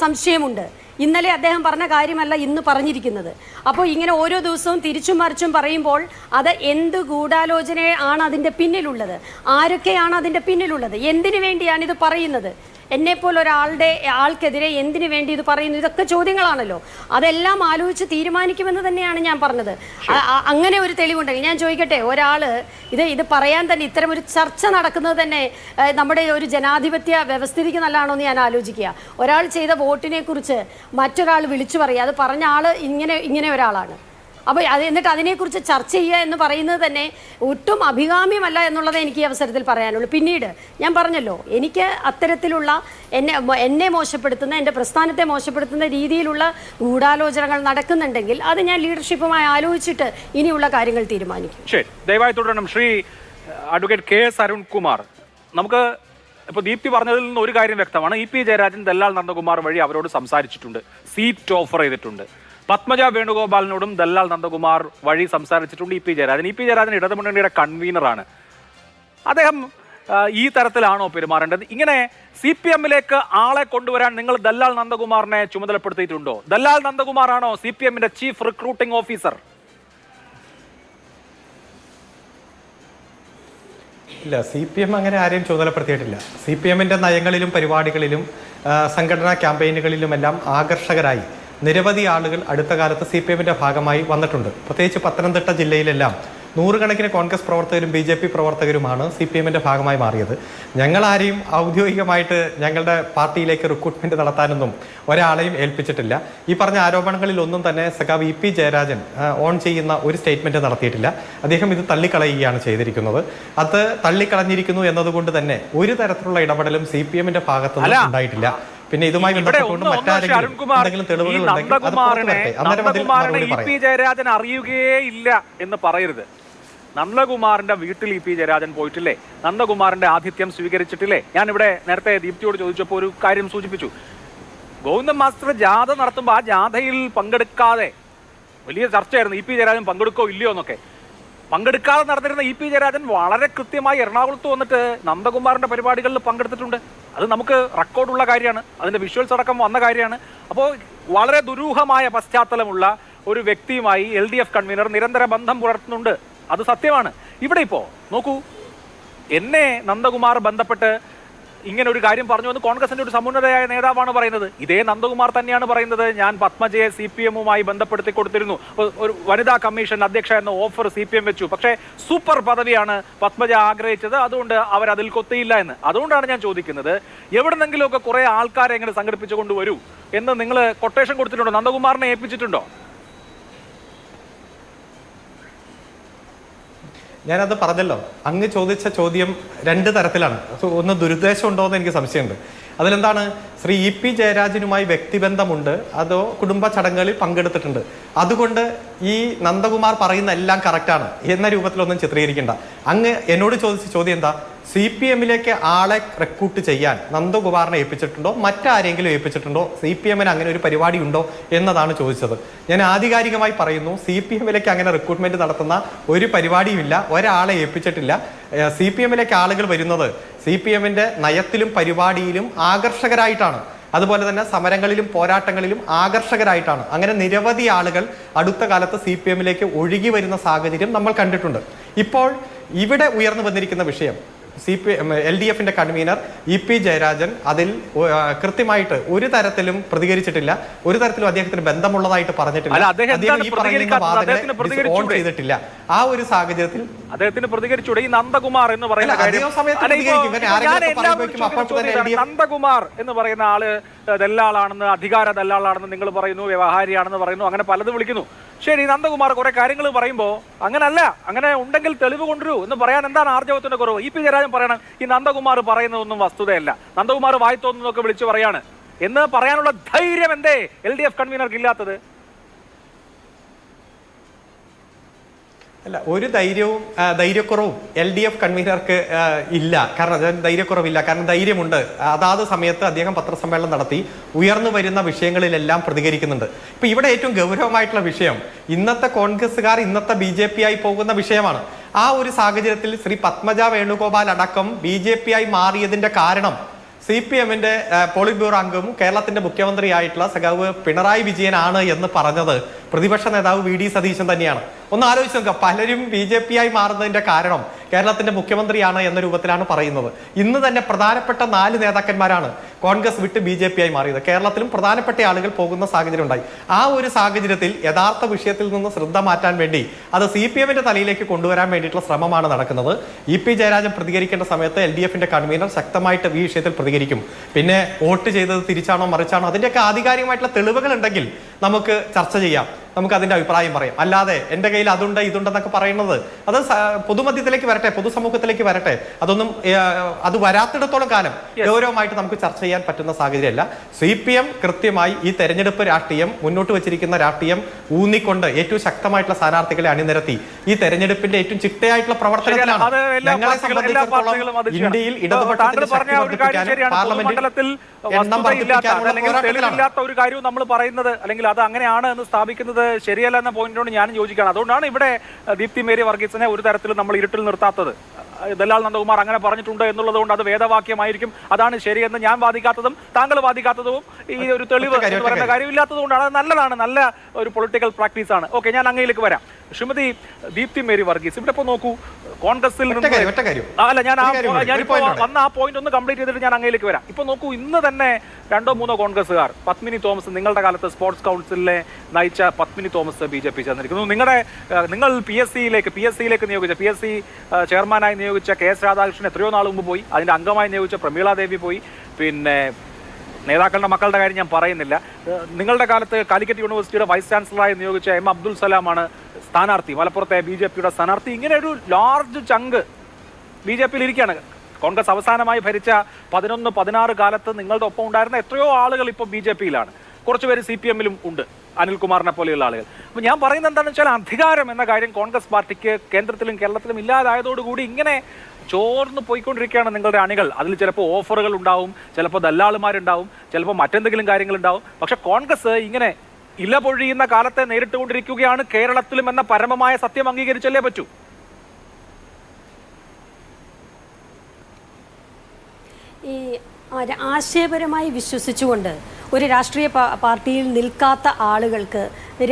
സംശയമുണ്ട്. ഇന്നലെ അദ്ദേഹം പറഞ്ഞ കാര്യമല്ല ഇന്ന് പറഞ്ഞിരിക്കുന്നത്. അപ്പോൾ ഇങ്ങനെ ഓരോ ദിവസവും തിരിച്ചും മറിച്ചും പറയുമ്പോൾ അത് എന്ത് ഗൂഢാലോചനയാണ് അതിൻ്റെ പിന്നിലുള്ളത്, ആരൊക്കെയാണ് അതിൻ്റെ പിന്നിലുള്ളത്, എന്തിനു വേണ്ടിയാണ് ഇത് പറയുന്നത്, എന്നെപ്പോലെ ആൾക്കെതിരെ എന്തിനു വേണ്ടി ഇത് പറയുന്നു, ഇതൊക്കെ ചോദ്യങ്ങളാണല്ലോ. അതെല്ലാം ആലോചിച്ച് തീരുമാനിക്കുമെന്ന് തന്നെയാണ് ഞാൻ പറഞ്ഞത്. അങ്ങനെ ഒരു തെളിവുണ്ടെങ്കിൽ ഞാൻ ചോദിക്കട്ടെ, ഒരാൾ ഇത് പറയാൻ തന്നെ ഇത്തരം ഒരു ചർച്ച നടക്കുന്നത് തന്നെ നമ്മുടെ ഒരു ജനാധിപത്യ വ്യവസ്ഥിതിക്ക് നല്ലതാണോ എന്ന് ഞാൻ ആലോചിക്കുക. ഒരാൾ ചെയ്ത വോട്ടിനെ കുറിച്ച് മറ്റൊരാൾ വിളിച്ചു പറയുക, അത് പറഞ്ഞ ആൾ ഇങ്ങനെ ഒരാളാണ്. അപ്പോൾ എന്നിട്ട് അതിനെക്കുറിച്ച് ചർച്ച ചെയ്യുക എന്ന് പറയുന്നത് തന്നെ ഒട്ടും അഭികാമ്യമല്ല എന്നുള്ളത് എനിക്ക് ഈ അവസരത്തിൽ പറയാനുള്ളൂ. പിന്നീട് ഞാൻ പറഞ്ഞല്ലോ, എനിക്ക് അത്തരത്തിലുള്ള എന്നെ മോശപ്പെടുത്തുന്ന, എൻ്റെ പ്രസ്ഥാനത്തെ മോശപ്പെടുത്തുന്ന രീതിയിലുള്ള ഗൂഢാലോചനകൾ നടക്കുന്നുണ്ടെങ്കിൽ അത് ഞാൻ ലീഡർഷിപ്പുമായി ആലോചിച്ചിട്ട് ഇനിയുള്ള കാര്യങ്ങൾ തീരുമാനിക്കും. ശരി, ദയവായി തുടരണം. ശ്രീ അഡ്വക്കേറ്റ് KS അരുൺകുമാർ, നമുക്ക് ഇപ്പോൾ ദീപ്തി പറഞ്ഞതിൽ നിന്ന് ഒരു കാര്യം വ്യക്തമാണ്. EP ജയരാജൻ ദല്ലാൽ നന്ദകുമാർ വഴി അവരോട് സംസാരിച്ചിട്ടുണ്ട്, സീറ്റ് ഓഫർ ചെയ്തിട്ടുണ്ട്. പത്മജ വേണുഗോപാലിനോടും ദല്ലാൽ നന്ദകുമാർ വഴി സംസാരിച്ചിട്ടുണ്ട് EP ജയരാജൻ. EP ജയരാജൻ ഇടതുമുന്നണിയുടെ കൺവീനറാണ്. അദ്ദേഹം ഈ തരത്തിലാണോ പെരുമാറേണ്ടത്? ഇങ്ങനെ CPM-ലേക്ക് ആളെ കൊണ്ടുവരാൻ നിങ്ങൾ ദല്ലാൽ നന്ദകുമാറിനെ ചുമതലപ്പെടുത്തിയിട്ടുണ്ടോ? ദല്ലാൽ നന്ദകുമാറാണോ CPM-ന്റെ ചീഫ് റിക്രൂട്ടിംഗ് ഓഫീസർ? ഇല്ല, CPM അങ്ങനെ ആരെയും ചുമതലപ്പെടുത്തിയിട്ടില്ല. CPM-ന്റെ നയങ്ങളിലും പരിപാടികളിലും സംഘടനാ ക്യാമ്പയിനുകളിലുമെല്ലാം ആകർഷകരായി നിരവധി ആളുകൾ അടുത്ത കാലത്ത് CPM-ന്റെ ഭാഗമായി വന്നിട്ടുണ്ട്. പ്രത്യേകിച്ച് പത്തനംതിട്ട ജില്ലയിലെല്ലാം നൂറുകണക്കിന് കോൺഗ്രസ് പ്രവർത്തകരും BJP പ്രവർത്തകരുമാണ് CPM-ന്റെ ഭാഗമായി മാറിയത്. ഞങ്ങളാരെയും ഔദ്യോഗികമായിട്ട് ഞങ്ങളുടെ പാർട്ടിയിലേക്ക് റിക്രൂട്ട്മെന്റ് നടത്താനൊന്നും ഒരാളെയും ഏൽപ്പിച്ചിട്ടില്ല. ഈ പറഞ്ഞ ആരോപണങ്ങളിൽ ഒന്നും തന്നെ സഖാവ് EP ജയരാജൻ ഓൺ ചെയ്യുന്ന ഒരു സ്റ്റേറ്റ്മെന്റ് നടത്തിയിട്ടില്ല. അദ്ദേഹം ഇത് തള്ളിക്കളയുകയാണ് ചെയ്തിരിക്കുന്നത്. അത് തള്ളിക്കളഞ്ഞിരിക്കുന്നു എന്നതുകൊണ്ട് തന്നെ ഒരു തരത്തിലുള്ള ഇടപെടലും CPM-ന്റെ ഭാഗത്തുനിന്ന് ഉണ്ടായിട്ടില്ല. പിന്നെ ഇതുമായി ബന്ധപ്പെട്ടുകൊണ്ട് മറ്റാരെങ്കിലും എന്തെങ്കിലും തെളിവുകൾ ഉണ്ടെങ്കിൽ EP ജയരാജൻ അറിയുകയേ ഇല്ല എന്ന് പറയരുത്. നന്ദകുമാറിന്റെ വീട്ടിൽ ഇ പി ജയരാജൻ പോയിട്ടില്ലേ? നന്ദകുമാറിന്റെ ആതിഥ്യം സ്വീകരിച്ചിട്ടില്ലേ? ഞാനിവിടെ നേരത്തെ ദീപ്തിയോട് ചോദിച്ചപ്പോൾ ഒരു കാര്യം സൂചിപ്പിച്ചു. ഗോവിന്ദൻ മാസ്റ്റർ ജാഥ നടത്തുമ്പോൾ ആ ജാഥയിൽ പങ്കെടുക്കാതെ വലിയ ചർച്ചയായിരുന്നു, ഇ പി ജയരാജൻ പങ്കെടുക്കോ ഇല്ലയോ എന്നൊക്കെ. പങ്കെടുക്കാതെ നടന്നിരുന്ന ഇ പി ജയരാജൻ വളരെ കൃത്യമായി എറണാകുളത്ത് വന്നിട്ട് നന്ദകുമാറിന്റെ പരിപാടികളിൽ പങ്കെടുത്തിട്ടുണ്ട്. അത് നമുക്ക് റെക്കോർഡുള്ള കാര്യമാണ്, അതിന്റെ വിഷ്വൽസ് അടക്കം വന്ന കാര്യമാണ്. അപ്പോൾ വളരെ ദുരൂഹമായ പശ്ചാത്തലമുള്ള ഒരു വ്യക്തിയുമായി LDF കൺവീനർ നിരന്തര ബന്ധം പുലർത്തുന്നുണ്ട്. അത് സത്യമാണ്. ഇവിടെ ഇപ്പോ നോക്കൂ, എന്നെ നന്ദകുമാർ ബന്ധപ്പെട്ട് ഇങ്ങനെ ഒരു കാര്യം പറഞ്ഞു എന്ന് കോൺഗ്രസിന്റെ ഒരു സമുന്നതയായ നേതാവാണ് പറയുന്നത്. ഇതേ നന്ദകുമാർ തന്നെയാണ് പറയുന്നത്, ഞാൻ പത്മജയെ CPM-ഉമായി ബന്ധപ്പെടുത്തി കൊടുത്തിരുന്നു, ഒരു വനിതാ കമ്മീഷൻ അധ്യക്ഷ എന്ന ഓഫർ CPM വെച്ചു, പക്ഷേ സൂപ്പർ പദവിയാണ് പത്മജ ആഗ്രഹിച്ചത്, അതുകൊണ്ട് അവരതിൽ കൊത്തിയില്ല എന്ന്. അതുകൊണ്ടാണ് ഞാൻ ചോദിക്കുന്നത്, എവിടെന്നെങ്കിലുമൊക്കെ കുറെ ആൾക്കാരെ എങ്ങനെ സംഘടിപ്പിച്ചു കൊണ്ടുവരൂ എന്ന് നിങ്ങൾ കൊട്ടേഷൻ കൊടുത്തിട്ടുണ്ടോ? നന്ദകുമാറിനെ ഏൽപ്പിച്ചിട്ടുണ്ടോ? ഞാനത് പറഞ്ഞല്ലോ, അങ്ങ് ചോദിച്ച ചോദ്യം രണ്ട് തരത്തിലാണ്. ഒന്ന് ദുരുദ്ദേശം ഉണ്ടോ എന്ന് എനിക്ക് സംശയമുണ്ട്. അതിലെന്താണ്, ശ്രീ ഇ പി ജയരാജനുമായി വ്യക്തിബന്ധമുണ്ട്, അതോ കുടുംബ ചടങ്ങുകളിൽ പങ്കെടുത്തിട്ടുണ്ട്, അതുകൊണ്ട് ഈ നന്ദകുമാർ പറയുന്ന എല്ലാം കറക്റ്റാണ് എന്ന രൂപത്തിലൊന്നും ചിത്രീകരിക്കേണ്ട. അങ്ങ് എന്നോട് ചോദിച്ച ചോദ്യം എന്താ, CPM-ലേക്ക് ആളെ റിക്രൂട്ട് ചെയ്യാൻ നന്ദകുമാറിനെ ഏൽപ്പിച്ചിട്ടുണ്ടോ, മറ്റാരെങ്കിലും ഏൽപ്പിച്ചിട്ടുണ്ടോ, CPM-ന് അങ്ങനെ ഒരു പരിപാടി ഉണ്ടോ എന്നതാണ് ചോദിച്ചത്. ഞാൻ ആധികാരികമായി പറയുന്നു, CPM-ലേക്ക് അങ്ങനെ റിക്രൂട്ട്മെന്റ് നടത്തുന്ന ഒരു പരിപാടിയുമില്ല, ഒരാളെ ഏൽപ്പിച്ചിട്ടില്ല. CPM-ലേക്ക് ആളുകൾ വരുന്നത് CPM-ന്റെ നയത്തിലും പരിപാടിയിലും ആകർഷകരായിട്ടാണ്, അതുപോലെ തന്നെ സമരങ്ങളിലും പോരാട്ടങ്ങളിലും ആകർഷകരായിട്ടാണ്. അങ്ങനെ നിരവധി ആളുകൾ അടുത്ത കാലത്ത് CPM-ലേക്ക് ഒഴുകി വരുന്ന സാഹചര്യം നമ്മൾ കണ്ടിട്ടുണ്ട്. ഇപ്പോൾ ഇവിടെ ഉയർന്നു വന്നിരിക്കുന്ന വിഷയം, LDF-ന്റെ കൺവീനർ ഇ പി ജയരാജൻ അതിൽ കൃത്യമായിട്ട് ഒരു തരത്തിലും പ്രതികരിച്ചിട്ടില്ല, ഒരു തരത്തിലും അദ്ദേഹത്തിന് ബന്ധമുള്ളതായിട്ട് പറഞ്ഞിട്ടില്ല, ചെയ്തിട്ടില്ല. ആ ഒരു സാഹചര്യത്തിൽ അദ്ദേഹത്തിന് പ്രതികരിച്ചൂടെ? ഈ നന്ദകുമാർ എന്ന് പറയുന്ന നന്ദകുമാർ എന്ന് പറയുന്ന ആള് ദല്ലാളാണെന്ന്, അധികാര ദല്ലാളാണെന്ന് നിങ്ങൾ പറയുന്നു, വ്യവഹാരിയാണെന്ന് പറയുന്നു, അങ്ങനെ പലതും വിളിക്കുന്നു. ശരി, നന്ദകുമാർ കുറെ കാര്യങ്ങൾ പറയുമ്പോൾ അങ്ങനല്ല, അങ്ങനെ ഉണ്ടെങ്കിൽ തെളിവ് കൊണ്ടുവരൂ എന്ന് പറയാൻ എന്താണ് ആർജവത്തിന്റെ കുറവ്? ഇ പി ജയരാജൻ പറയണം ഈ നന്ദകുമാർ പറയുന്നതൊന്നും വസ്തുതയല്ല, നന്ദകുമാർ വായി തോന്നുന്നതൊക്കെ വിളിച്ചു പറയാണ് എന്ന് പറയാനുള്ള ധൈര്യം എന്തേ LDF കൺവീനർക്ക് ഇല്ലാത്തത്? അല്ല, ഒരു ധൈര്യക്കുറവും LDF കൺവീനർക്ക് ഇല്ല. കാരണം ധൈര്യക്കുറവില്ല, കാരണം ധൈര്യമുണ്ട്. അതാത് സമയത്ത് അദ്ദേഹം പത്രസമ്മേളനം നടത്തി ഉയർന്നു വരുന്ന വിഷയങ്ങളിലെല്ലാം പ്രതികരിക്കുന്നുണ്ട്. ഇപ്പൊ ഇവിടെ ഏറ്റവും ഗൗരവമായിട്ടുള്ള വിഷയം ഇന്നത്തെ കോൺഗ്രസ്സുകാർ ഇന്നത്തെ BJP ആയി പോകുന്ന വിഷയമാണ്. ആ ഒരു സാഹചര്യത്തിൽ ശ്രീ പത്മജ വേണുഗോപാൽ അടക്കം BJP ആയി മാറിയതിന്റെ കാരണം CPM-ന്റെ പോളിറ്റ് ബ്യൂറോ അംഗവും കേരളത്തിന്റെ മുഖ്യമന്ത്രിയായിട്ടുള്ള സഖാവ് പിണറായി വിജയനാണ് എന്ന് പറഞ്ഞത് പ്രതിപക്ഷ നേതാവ് VD സതീശൻ തന്നെയാണ്. ഒന്ന് ആലോചിച്ച് നോക്കുക, പലരും BJP ആയി മാറുന്നതിന്റെ കാരണം കേരളത്തിന്റെ മുഖ്യമന്ത്രിയാണ് എന്ന രൂപത്തിലാണ് പറയുന്നത്. ഇന്ന് തന്നെ പ്രധാനപ്പെട്ട 4 നേതാക്കന്മാരാണ് കോൺഗ്രസ് വിട്ട് BJP ആയി മാറിയത്. കേരളത്തിലും പ്രധാനപ്പെട്ട ആളുകൾ പോകുന്ന സാഹചര്യം ഉണ്ടായി. ആ ഒരു സാഹചര്യത്തിൽ യഥാർത്ഥ വിഷയത്തിൽ നിന്ന് ശ്രദ്ധ മാറ്റാൻ വേണ്ടി അത് CPM-ന്റെ തലയിലേക്ക് കൊണ്ടുവരാൻ വേണ്ടിയിട്ടുള്ള ശ്രമമാണ് നടക്കുന്നത്. ഇ പി ജയരാജൻ പ്രതികരിക്കേണ്ട സമയത്ത് LDF-ന്റെ കൺവീനർ ശക്തമായിട്ട് ഈ വിഷയത്തിൽ പ്രതികരിക്കും. പിന്നെ വോട്ട് ചെയ്തത് തിരിച്ചാണോ മറിച്ചാണോ അതിന്റെയൊക്കെ ആധികാരികമായിട്ടുള്ള തെളിവുകൾ ഉണ്ടെങ്കിൽ നമുക്ക് ചർച്ച ചെയ്യാം, നമുക്ക് അതിന്റെ അഭിപ്രായം പറയാം. അല്ലാതെ എന്റെ കയ്യിൽ അതുണ്ട് ഇതുണ്ടെന്നൊക്കെ പറയുന്നത് അത് പൊതുമധ്യത്തിലേക്ക് വരട്ടെ, പൊതുസമൂഹത്തിലേക്ക് വരട്ടെ. അതൊന്നും അത് വരാത്തിടത്തോളം കാലം ഗൗരവമായിട്ട് നമുക്ക് ചർച്ച ചെയ്യാൻ പറ്റുന്ന സാഹചര്യമല്ല. CPM കൃത്യമായി ഈ തെരഞ്ഞെടുപ്പ് രാഷ്ട്രീയം, മുന്നോട്ട് വെച്ചിരിക്കുന്ന രാഷ്ട്രീയം ഊന്നിക്കൊണ്ട് ഏറ്റവും ശക്തമായിട്ടുള്ള സ്ഥാനാർത്ഥികളെ അണിനിരത്തി ഈ തെരഞ്ഞെടുപ്പിന്റെ ഏറ്റവും ചിട്ടയായിട്ടുള്ള പ്രവർത്തനത്തിലാണ്. ഞങ്ങളെ സംബന്ധിച്ചിടത്തോളം ഇന്ത്യയിൽ ഇടതുപക്ഷത്തിന്റെ ശക്തി വർദ്ധിപ്പിക്കാനും പാർലമെന്റിൽ എണ്ണം തെളിവില്ലാത്ത ഒരു കാര്യവും നമ്മൾ പറയുന്നത്, അല്ലെങ്കിൽ അത് അങ്ങനെയാണ് എന്ന് സ്ഥാപിക്കുന്നത് ശരിയല്ല എന്ന പോയിന്റിനോട് ഞാനും യോജിക്കുകയാണ്. അതുകൊണ്ടാണ് ഇവിടെ ദീപ്തി മേരി വർഗീസിനെ ഒരു തരത്തിലും നമ്മൾ ഇരുട്ടിൽ നിർത്താത്തത്. ദല്ലാൽ നന്ദകുമാർ അങ്ങനെ പറഞ്ഞിട്ടുണ്ട് എന്നുള്ളത് കൊണ്ട് അത് വേദവാക്യമായിരിക്കും, അതാണ് ശരിയെന്ന് ഞാൻ വാദിക്കാത്തതും താങ്കൾ വാദിക്കാത്തതും ഈ ഒരു തെളിവ് എന്ന് പറയുന്ന കാര്യമില്ലാത്തത് കൊണ്ടാണ്. അത് നല്ലതാണ്, നല്ല ഒരു പൊളിറ്റിക്കൽ പ്രാക്ടീസ് ആണ്. ഓക്കെ, ഞാൻ അങ്ങയിലേക്ക് വരാം. ശ്രീമതി ദീപ്തി മേരി വർഗീസ്, ഇവിടെ ഇപ്പൊ നോക്കൂ, കോൺഗ്രസിൽ അല്ല, ഞാനിപ്പോ വന്ന ആ പോയിന്റ് ഒന്ന് കംപ്ലീറ്റ് ചെയ്തിട്ട് ഞാൻ അങ്ങയിലേക്ക് വരാം. ഇപ്പൊ നോക്കൂ, ഇന്ന് തന്നെ 2-3 കോൺഗ്രസ്സുകാർ, പത്മിനി തോമസ്, നിങ്ങളുടെ കാലത്ത് സ്പോർട്സ് കൗൺസിലിനെ നയിച്ച പത്മിനി തോമസ് BJP ചേർന്നിരിക്കുന്നു. നിങ്ങൾ PSC-യിലേക്ക് നിയോഗിച്ച PSC ചെയർമാനായി നിയോഗിച്ച KS രാധാകൃഷ്ണൻ എത്രയോ നാൾ മുമ്പ് പോയി. അതിന്റെ അംഗമായി നിയോഗിച്ച പ്രമീള ദേവി പോയി. പിന്നെ നേതാക്കളുടെ മക്കളുടെ കാര്യം ഞാൻ പറയുന്നില്ല. നിങ്ങളുടെ കാലത്ത് കാലിക്കറ്റ് യൂണിവേഴ്സിറ്റിയുടെ വൈസ് ചാൻസലറായി നിയോഗിച്ച M അബ്ദുൽ സലാമാണ് സ്ഥാനാർത്ഥി, മലപ്പുറത്തെ BJP-യുടെ സ്ഥാനാർത്ഥി. ഇങ്ങനെ ഒരു ലാർജ് ചങ്ക് BJP-യിൽ ഇരിക്കുകയാണ്. കോൺഗ്രസ് അവസാനമായി ഭരിച്ച 11-16 കാലത്ത് നിങ്ങളുടെ ഒപ്പം ഉണ്ടായിരുന്ന എത്രയോ ആളുകൾ ഇപ്പോൾ BJP-യിലാണ്. കുറച്ചുപേര് CPM-ലും ഉണ്ട്. അനിൽകുമാറിനെ പോലെയുള്ള ആളുകൾ. അപ്പൊ ഞാൻ പറയുന്നത് എന്താണെന്ന് വെച്ചാൽ അധികാരം എന്ന കാര്യം കോൺഗ്രസ് പാർട്ടിക്ക് കേന്ദ്രത്തിലും കേരളത്തിലും ഇല്ലാതായതോടുകൂടി ഇങ്ങനെ ചോർന്ന് പോയിക്കൊണ്ടിരിക്കുകയാണ് നിങ്ങളുടെ അണികൾ. അതിൽ ചിലപ്പോൾ ഓഫറുകൾ ഉണ്ടാവും, ചിലപ്പോൾ ദല്ലാളുമാരുണ്ടാവും, ചിലപ്പോൾ മറ്റെന്തെങ്കിലും കാര്യങ്ങളുണ്ടാവും. പക്ഷെ കോൺഗ്രസ് ഇങ്ങനെ ഇല പൊഴിയുന്ന കാലത്തെ നേരിട്ടുകൊണ്ടിരിക്കുകയാണ് കേരളത്തിലും എന്ന പരമമായ സത്യം അംഗീകരിച്ചല്ലേ പറ്റൂ. ഈ ആശയപരമായി വിശ്വസിച്ചുകൊണ്ട് ഒരു രാഷ്ട്രീയ പാർട്ടിയിൽ നിൽക്കാത്ത ആളുകൾക്ക്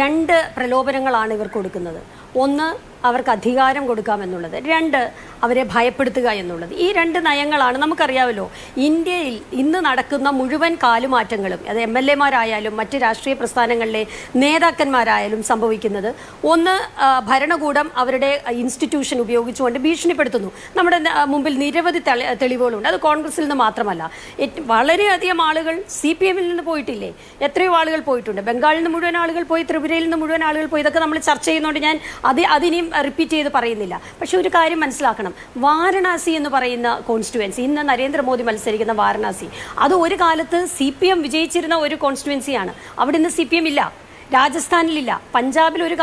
രണ്ട് പ്രലോഭനങ്ങളാണ് ഇവർ കൊടുക്കുന്നത്. ഒന്ന്, അവർക്ക് അധികാരം കൊടുക്കാമെന്നുള്ളത്. രണ്ട്, അവരെ ഭയപ്പെടുത്തുക എന്നുള്ളത്. ഈ രണ്ട് നയങ്ങളാണ് നമുക്കറിയാമല്ലോ. ഇന്ത്യയിൽ ഇന്ന് നടക്കുന്ന മുഴുവൻ കാലുമാറ്റങ്ങളും, അത് MLA-മാരായാലും മറ്റ് രാഷ്ട്രീയ പ്രസ്ഥാനങ്ങളിലെ നേതാക്കന്മാരായാലും സംഭവിക്കുന്നത് ഒന്ന്, ഭരണകൂടം അവരുടെ ഇൻസ്റ്റിറ്റ്യൂഷൻ ഉപയോഗിച്ചുകൊണ്ട് ഭീഷണിപ്പെടുത്തുന്നു. നമ്മുടെ മുമ്പിൽ നിരവധി തെളിവുകളുണ്ട്. അത് കോൺഗ്രസിൽ നിന്ന് മാത്രമല്ല, വളരെയധികം ആളുകൾ CPM-ൽ നിന്ന് പോയിട്ടില്ലേ? എത്രയോ ആളുകൾ പോയിട്ടുണ്ട്. ബംഗാളിൽ നിന്ന് മുഴുവൻ ആളുകൾ പോയി, ത്രിപുരയിൽ നിന്ന് മുഴുവൻ ആളുകൾ പോയി. ഇതൊക്കെ നമ്മൾ ചർച്ച ചെയ്യുന്നതുകൊണ്ട് ഞാൻ അതിനെയും റിപ്പീറ്റ് ചെയ്ത് പറയുന്നില്ല. പക്ഷെ ഒരു കാര്യം മനസ്സിലാക്കണം, വാരണാസി എന്ന് പറയുന്ന കോൺസ്റ്റിറ്റ്യുവൻസി, ഇന്ന് നരേന്ദ്രമോദി മത്സരിക്കുന്ന വാരണാസി, അത് ഒരു കാലത്ത് CPM വിജയിച്ചിരുന്ന ഒരു കോൺസ്റ്റിറ്റ്യുവൻസിയാണ്. അവിടെ നിന്ന് CPM ഇല്ല. രാജസ്ഥാനിലില്ല. പഞ്ചാബിൽ ഒരു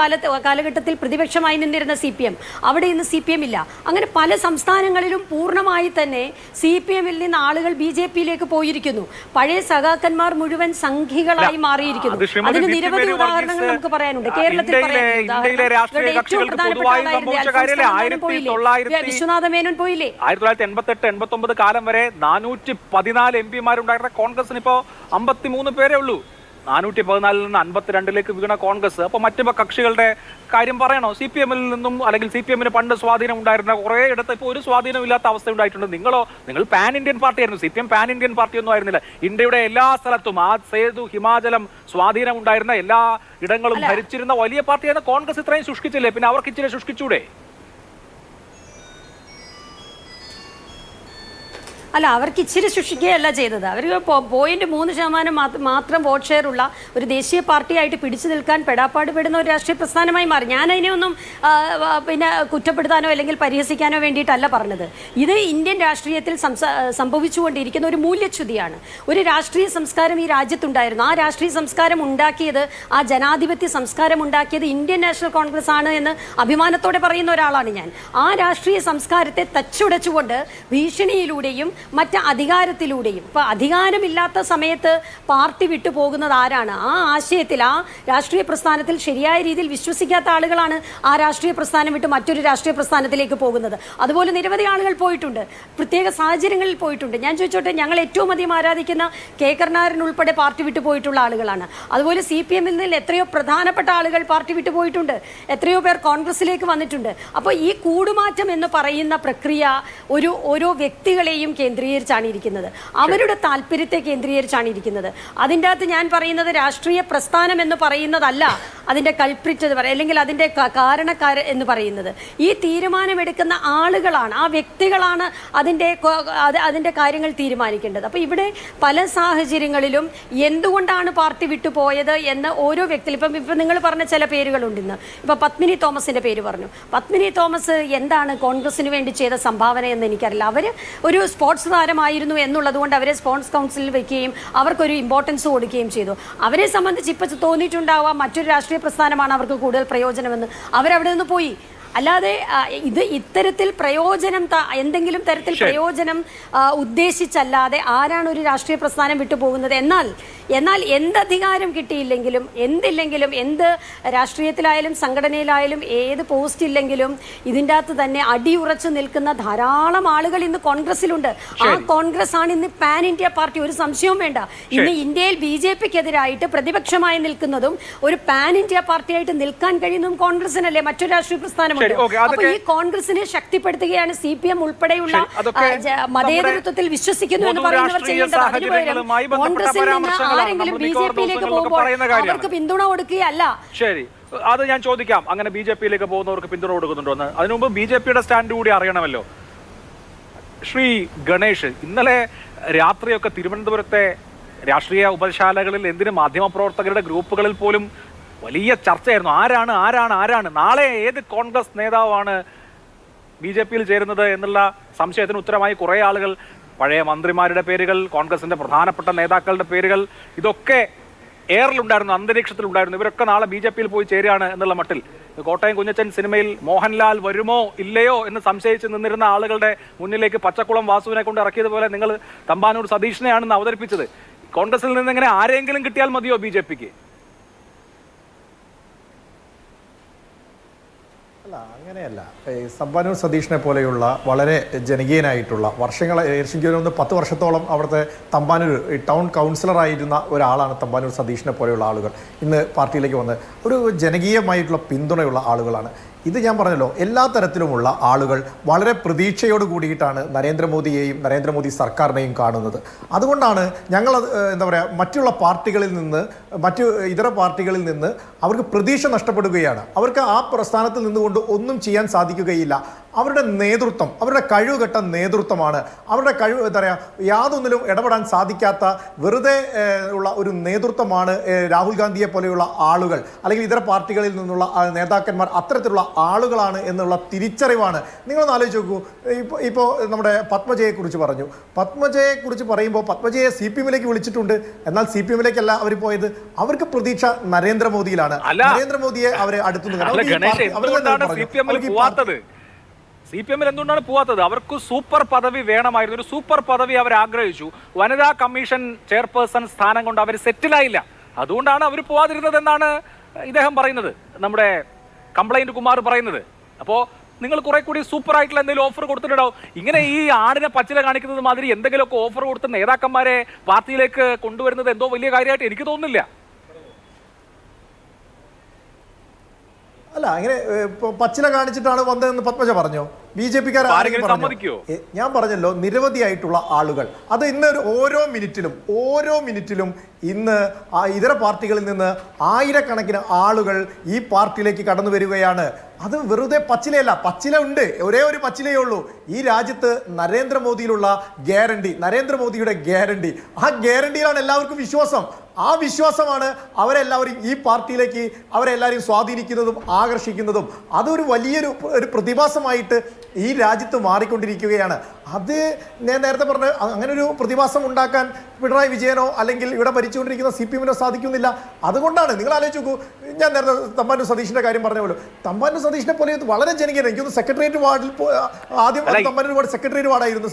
കാലഘട്ടത്തിൽ പ്രതിപക്ഷമായി നിന്നിരുന്ന CPM, അവിടെ ഇന്ന് CPM ഇല്ല. അങ്ങനെ പല സംസ്ഥാനങ്ങളിലും പൂർണ്ണമായി തന്നെ CPM-ൽ നിന്ന് ആളുകൾ BJP-ലേക്ക് പോയിരിക്കുന്നു. പഴയ സഖാക്കന്മാർ മുഴുവൻ സംഘികളായി മാറിയിരിക്കുന്നു. അതിന് നിരവധി ഉദാഹരണങ്ങൾ നമുക്ക് പറയാനുണ്ട്. കേരളത്തിൽ വിശ്വനാഥ മേനോൻ പോയില്ലേ? 1988-89 കാലം വരെ 414 MP-മാരുണ്ടായിരുന്ന കോൺഗ്രസിന് ഇപ്പോ 53 പേരേ ഉള്ളൂ. 414 നിന്ന് 52 വീണ കോൺഗ്രസ്. അപ്പൊ മറ്റു കക്ഷികളുടെ കാര്യം പറയണോ? CPM-ൽ നിന്നും, അല്ലെങ്കിൽ CPM-ന് പണ്ട് സ്വാധീനം ഉണ്ടായിരുന്ന കുറെ ഇടത്ത് ഇപ്പോൾ ഒരു സ്വാധീനം ഇല്ലാത്ത അവസ്ഥ ഉണ്ടായിട്ടുണ്ട്. നിങ്ങൾ പാൻ ഇന്ത്യൻ പാർട്ടിയായിരുന്നു. CPM പാൻ ഇന്ത്യൻ പാർട്ടി ഒന്നും ആയിരുന്നില്ല. ഇന്ത്യയുടെ എല്ലാ സ്ഥലത്തും ആ സേതു, ഹിമാചലം സ്വാധീനം ഉണ്ടായിരുന്ന എല്ലാ ഇടങ്ങളും ഭരിച്ചിരുന്ന വലിയ പാർട്ടിയാണ് കോൺഗ്രസ്. ഇത്രയും ശുഷ്കിച്ചില്ലേ? പിന്നെ അവർക്ക് ഇച്ചിരി ശുഷ്കിച്ചൂടെ? അല്ല, അവർക്ക് ഇച്ചിരി ശുഷിക്കുകയല്ല ചെയ്തത്. അവർ 0.3% മാത്രം വോട്ട് ഷെയർ ഉള്ള ഒരു ദേശീയ പാർട്ടിയായിട്ട് പിടിച്ചു നിൽക്കാൻ പെടാപ്പാട് പെടുന്ന ഒരു രാഷ്ട്രീയ പ്രസ്ഥാനമായി മാറി. ഞാൻ അതിനെ ഒന്നും പിന്നെ കുറ്റപ്പെടുത്താനോ അല്ലെങ്കിൽ പരിഹസിക്കാനോ വേണ്ടിയിട്ടല്ല പറഞ്ഞത്. ഇത് ഇന്ത്യൻ രാഷ്ട്രീയത്തിൽ സംഭവിച്ചുകൊണ്ടിരിക്കുന്ന ഒരു മൂല്യച്യുതിയാണ്. ഒരു രാഷ്ട്രീയ സംസ്കാരം ഈ രാജ്യത്തുണ്ടായിരുന്നു. ആ രാഷ്ട്രീയ സംസ്കാരം ഉണ്ടാക്കിയത്, ആ ജനാധിപത്യ സംസ്കാരം ഉണ്ടാക്കിയത് ഇന്ത്യൻ നാഷണൽ കോൺഗ്രസ് ആണ് എന്ന് അഭിമാനത്തോടെ പറയുന്ന ഒരാളാണ് ഞാൻ. ആ രാഷ്ട്രീയ സംസ്കാരത്തെ തച്ചുടച്ചുകൊണ്ട് ഭീഷണിയിലൂടെയും മറ്റ് അധികാരത്തിലൂടെയും, ഇപ്പൊ അധികാരമില്ലാത്ത സമയത്ത് പാർട്ടി വിട്ടു പോകുന്നത് ആരാണ്? ആ ആശയത്തിൽ, ആ രാഷ്ട്രീയ പ്രസ്ഥാനത്തിൽ ശരിയായ രീതിയിൽ വിശ്വസിക്കാത്ത ആളുകളാണ് ആ രാഷ്ട്രീയ പ്രസ്ഥാനം വിട്ട് മറ്റൊരു രാഷ്ട്രീയ പ്രസ്ഥാനത്തിലേക്ക് പോകുന്നത്. അതുപോലെ നിരവധി ആളുകൾ പോയിട്ടുണ്ട്, പ്രത്യേക സാഹചര്യങ്ങളിൽ പോയിട്ടുണ്ട്. ഞാൻ ചോദിച്ചോട്ടെ, ഞങ്ങൾ ഏറ്റവും അധികം ആരാധിക്കുന്ന കെ കരുണാകരൻ ഉൾപ്പെടെ പാർട്ടി വിട്ടു പോയിട്ടുള്ള ആളുകളാണ്. അതുപോലെ CPM-ൽ നിന്ന് എത്രയോ പ്രധാനപ്പെട്ട ആളുകൾ പാർട്ടി വിട്ടു പോയിട്ടുണ്ട്. എത്രയോ പേർ കോൺഗ്രസിലേക്ക് വന്നിട്ടുണ്ട്. അപ്പോൾ ഈ കൂടുമാറ്റം എന്ന് പറയുന്ന പ്രക്രിയ ഓരോ വ്യക്തികളെയും കേന്ദ്രീകരിച്ചാണ് ഇരിക്കുന്നത്. അവരുടെ താല്പര്യത്തെ കേന്ദ്രീകരിച്ചാണ് ഇരിക്കുന്നത്. അതിൻ്റെ അകത്ത് ഞാൻ പറയുന്നത് രാഷ്ട്രീയ പ്രസ്ഥാനം എന്ന് പറയുന്നതല്ല അതിൻ്റെ കൾപ്രിറ്റ് എന്ന് പറയുന്നത്, അല്ലെങ്കിൽ അതിൻ്റെ കാരണക്കാരൻ എന്ന് പറയുന്നത്. ഈ തീരുമാനമെടുക്കുന്ന ആളുകളാണ്, ആ വ്യക്തികളാണ് അതിൻ്റെ കാര്യങ്ങൾ തീരുമാനിക്കേണ്ടത്. അപ്പോൾ ഇവിടെ പല സാഹചര്യങ്ങളിലും എന്തുകൊണ്ടാണ് പാർട്ടി വിട്ടുപോയത് എന്ന് ഓരോ വ്യക്തി, ഇപ്പം നിങ്ങൾ പറഞ്ഞ ചില പേരുകളുണ്ട്. ഇന്ന് ഇപ്പം പത്മിനി തോമസിൻ്റെ പേര് പറഞ്ഞു. പത്മിനി തോമസ് എന്താണ് കോൺഗ്രസിന് വേണ്ടി ചെയ്ത സംഭാവന എന്ന് എനിക്കറിയില്ല. അവർ ഒരു സ്പോർട്സ് താരമായിരുന്നു എന്നുള്ളത് കൊണ്ട് അവരെ സ്പോർട്സ് കൗൺസിലിൽ വെക്കുകയും അവർക്കൊരു ഇമ്പോർട്ടൻസ് കൊടുക്കുകയും ചെയ്തു. അവരെ സംബന്ധിച്ച് ഇപ്പം തോന്നിയിട്ടുണ്ടാവാം മറ്റൊരു രാഷ്ട്രീയ പ്രസ്ഥാനമാണ് അവർക്ക് കൂടുതൽ പ്രയോജനമെന്ന്. അവരവിടെ നിന്ന് പോയി. അല്ലാതെ ഇത്തരത്തിൽ പ്രയോജനം, എന്തെങ്കിലും തരത്തിൽ പ്രയോജനം ഉദ്ദേശിച്ചല്ലാതെ ആരാണ് ഒരു രാഷ്ട്രീയ പ്രസ്ഥാനം വിട്ടുപോകുന്നത്? എന്നാൽ എന്തധികാരം കിട്ടിയില്ലെങ്കിലും, എന്ത് രാഷ്ട്രീയത്തിലായാലും സംഘടനയിലായാലും ഏത് പോസ്റ്റ് ഇല്ലെങ്കിലും ഇതിൻ്റെ അകത്ത് തന്നെ അടിയുറച്ചു നിൽക്കുന്ന ധാരാളം ആളുകൾ ഇന്ന് കോൺഗ്രസിലുണ്ട്. ആ കോൺഗ്രസ് ആണ് ഇന്ന് പാൻ ഇന്ത്യ പാർട്ടി, ഒരു സംശയവും വേണ്ട. ഇന്ന് ഇന്ത്യയിൽ BJP-ക്കെതിരായിട്ട് പ്രതിപക്ഷമായി നിൽക്കുന്നതും ഒരു പാൻ ഇന്ത്യ പാർട്ടിയായിട്ട് നിൽക്കാൻ കഴിയുന്നതും കോൺഗ്രസിനല്ലേ, മറ്റൊരു രാഷ്ട്രീയ പ്രസ്ഥാനം. അപ്പൊ ഈ കോൺഗ്രസിനെ ശക്തിപ്പെടുത്തുകയാണ് CPM ഉൾപ്പെടെയുള്ള മതേതരത്വത്തിൽ വിശ്വസിക്കുന്നു എന്ന് പറയുന്നവർ ചെയ്യേണ്ടത്. അതിനുപകരം കോൺഗ്രസിൽ നിന്ന് ആരെങ്കിലും BJP-യിലേക്ക് പോകുമ്പോൾ അവർക്ക് പിന്തുണ കൊടുക്കുകയല്ല. ശരി, അത് ഞാൻ ചോദിക്കാം. അങ്ങനെ BJP-യിലേക്ക് പോകുന്നവർക്ക് പിന്തുണ കൊടുക്കുന്നുണ്ടോ എന്ന്. അതിനു മുമ്പ് BJP-യുടെ സ്റ്റാൻഡ് കൂടി അറിയണമല്ലോ. ശ്രീ ഗണേഷ്, ഇന്നലെ രാത്രിയൊക്കെ തിരുവനന്തപുരത്തെ രാഷ്ട്രീയ ഉപശാലകളിൽ, എന്തിന് മാധ്യമപ്രവർത്തകരുടെ ഗ്രൂപ്പുകളിൽ പോലും വലിയ ചർച്ചയായിരുന്നു. ആരാണ് നാളെ ഏത് കോൺഗ്രസ് നേതാവാണ് BJP-യിൽ ചേരുന്നത് എന്നുള്ള സംശയത്തിന് ഉത്തരമായി കുറേ ആളുകൾ, പഴയ മന്ത്രിമാരുടെ പേരുകൾ, കോൺഗ്രസിന്റെ പ്രധാനപ്പെട്ട നേതാക്കളുടെ പേരുകൾ, ഇതൊക്കെ എയറിലുണ്ടായിരുന്നു, അന്തരീക്ഷത്തിലുണ്ടായിരുന്നു. ഇവരൊക്കെ നാളെ BJP-യിൽ പോയി ചേരുകയാണ് എന്നുള്ള മട്ടിൽ. കോട്ടയം കുഞ്ഞച്ചൻ സിനിമയിൽ മോഹൻലാൽ വരുമോ ഇല്ലയോ എന്ന് സംശയിച്ച് നിന്നിരുന്ന ആളുകളുടെ മുന്നിലേക്ക് പച്ചക്കുളം വാസുവിനെ കൊണ്ട് ഇറക്കിയതുപോലെ നിങ്ങൾ തമ്പാനൂർ സതീഷിനെയാണെന്ന് അവതരിപ്പിച്ചത്. കോൺഗ്രസിൽ നിന്ന് ഇങ്ങനെ ആരെങ്കിലും കിട്ടിയാൽ മതിയോ BJP-ക്ക്? അല്ല, അങ്ങനെയല്ല. തമ്പാനൂർ സതീഷിനെ പോലെയുള്ള വളരെ ജനകീയനായിട്ടുള്ള വർഷങ്ങളെ ശരിക്കും 10 വർഷത്തോളം അവിടുത്തെ തമ്പാനൂർ ടൗൺ കൗൺസിലറായിരുന്ന ഒരാളാണ് തമ്പാനൂർ സതീഷിനെ പോലെയുള്ള ആളുകൾ ഇന്ന് പാർട്ടിയിലേക്ക് വന്ന് ഒരു ജനകീയമായിട്ടുള്ള പിന്തുണയുള്ള ആളുകളാണ്. ഇത് ഞാൻ പറഞ്ഞല്ലോ, എല്ലാ തരത്തിലുമുള്ള ആളുകൾ വളരെ പ്രതീക്ഷയോട് കൂടിയിട്ടാണ് നരേന്ദ്രമോദിയെയും നരേന്ദ്രമോദി സർക്കാരിനെയും കാണുന്നത്. അതുകൊണ്ടാണ് ഞങ്ങൾ എന്താ പറയുക, മറ്റുള്ള പാർട്ടികളിൽ നിന്ന് മറ്റു ഇതര പാർട്ടികളിൽ നിന്ന് അവർക്ക് പ്രതീക്ഷ നഷ്ടപ്പെടുകയാണ്. അവർക്ക് ആ പ്രസ്ഥാനത്തിൽ നിന്നുകൊണ്ട് ഒന്നും ചെയ്യാൻ സാധിക്കുകയില്ല. അവരുടെ നേതൃത്വം, അവരുടെ കഴിവുകെട്ട നേതൃത്വമാണ്. അവരുടെ കഴിവ് എന്താ പറയുക, യാതൊന്നിലും ഇടപെടാൻ സാധിക്കാത്ത വെറുതെ ഉള്ള ഒരു നേതൃത്വമാണ് രാഹുൽ ഗാന്ധിയെ പോലെയുള്ള ആളുകൾ, അല്ലെങ്കിൽ ഇതര പാർട്ടികളിൽ നിന്നുള്ള നേതാക്കന്മാർ അത്തരത്തിലുള്ള ആളുകളാണ് എന്നുള്ള തിരിച്ചറിവാണ്. നിങ്ങളൊന്ന് ആലോചിച്ച് നോക്കൂ. ഇപ്പോൾ നമ്മുടെ പത്മജയെക്കുറിച്ച് പറഞ്ഞു. പത്മജയെക്കുറിച്ച് പറയുമ്പോൾ പത്മജയെ CPM-ലേക്ക് വിളിച്ചിട്ടുണ്ട്. എന്നാൽ CPM-ലേക്കല്ല അവർ പോയത്. അവർക്ക് പ്രതീക്ഷ നരേന്ദ്രമോദിയിലാണ്. നരേന്ദ്രമോദിയെ അവരെ CPM-ൽ എന്തുകൊണ്ടാണ് പോവാത്തത്? അവർക്ക് സൂപ്പർ പദവി വേണമായിരുന്നു. ഒരു സൂപ്പർ പദവി അവർ ആഗ്രഹിച്ചു. വനിതാ കമ്മീഷൻ ചെയർപേഴ്സൺ സ്ഥാനം കൊണ്ട് അവർ സെറ്റിലായില്ല. അതുകൊണ്ടാണ് അവർ പോവാതിരുന്നത് എന്നാണ് ഇദ്ദേഹം പറയുന്നത്, നമ്മുടെ കംപ്ലൈന്റ് കുമാർ പറയുന്നത്. അപ്പോൾ നിങ്ങൾ കുറെ കൂടി സൂപ്പർ ആയിട്ടുള്ള എന്തെങ്കിലും ഓഫർ കൊടുത്തിട്ടുണ്ടാവും. ഇങ്ങനെ ഈ ആടിനെ പച്ചില കാണിക്കുന്നത് മാതിരി എന്തെങ്കിലുമൊക്കെ ഓഫർ കൊടുത്ത് നേതാക്കന്മാരെ പാർട്ടിയിലേക്ക് കൊണ്ടുവരുന്നത് എന്തോ വലിയ കാര്യമായിട്ട് എനിക്ക് തോന്നുന്നില്ല. അല്ല, അങ്ങനെ പച്ചില കാണിച്ചിട്ടാണ് വന്നതെന്ന് പത്മജ പറഞ്ഞോ? BJP-ക്കാർ സമ്മതിക്കോ? ഞാൻ പറഞ്ഞല്ലോ, നിരവധിയായിട്ടുള്ള ആളുകൾ. അത് ഇന്ന് ഓരോ മിനിറ്റിലും ഇന്ന് ഇതര പാർട്ടികളിൽ നിന്ന് ആയിരക്കണക്കിന് ആളുകൾ ഈ പാർട്ടിയിലേക്ക് കടന്നു വരികയാണ്. അത് വെറുതെ പച്ചിലയല്ല, പച്ചില ഉണ്ട്. ഒരേ ഒരു പച്ചിലയേ ഉള്ളൂ. ഈ രാജ്യത്ത് നരേന്ദ്രമോദിയിലുള്ള ഗ്യാരണ്ടി, നരേന്ദ്രമോദിയുടെ ഗ്യാരണ്ടി, ആ ഗ്യാരണ്ടിയിലാണ് എല്ലാവർക്കും വിശ്വാസം. ആ വിശ്വാസമാണ് അവരെല്ലാവരും ഈ പാർട്ടിയിലേക്ക് അവരെല്ലാവരും സ്വാധീനിക്കുന്നതും ആകർഷിക്കുന്നതും. അതൊരു വലിയൊരു പ്രതിഭാസമായിട്ട് ഈ രാജ്യത്ത് മാറിക്കൊണ്ടിരിക്കുകയാണ്. അത് ഞാൻ നേരത്തെ പറഞ്ഞ അങ്ങനെ ഒരു പ്രതിഭാസം ഉണ്ടാക്കാൻ പിണറായി വിജയനോ അല്ലെങ്കിൽ ഇവിടെ ഭരിച്ചുകൊണ്ടിരിക്കുന്ന CPM-നോ സാധിക്കുന്നില്ല. അതുകൊണ്ടാണ് നിങ്ങൾ ആലോചിച്ച് നോക്കൂ. ഞാൻ നേരത്തെ തമ്പാനൂർ സതീഷിന്റെ കാര്യം പറഞ്ഞ പോലെ, തമ്പാനൂർ സതീഷിനെ പോലെ വളരെ ജനകീയൻ. എനിക്കൊന്ന് സെക്രട്ടേറിയറ്റ് വാർഡിൽ ആദ്യം തമ്പാനൂർ വാർഡ് സെക്രട്ടേറിയറ്റ് വാർഡായിരുന്നു.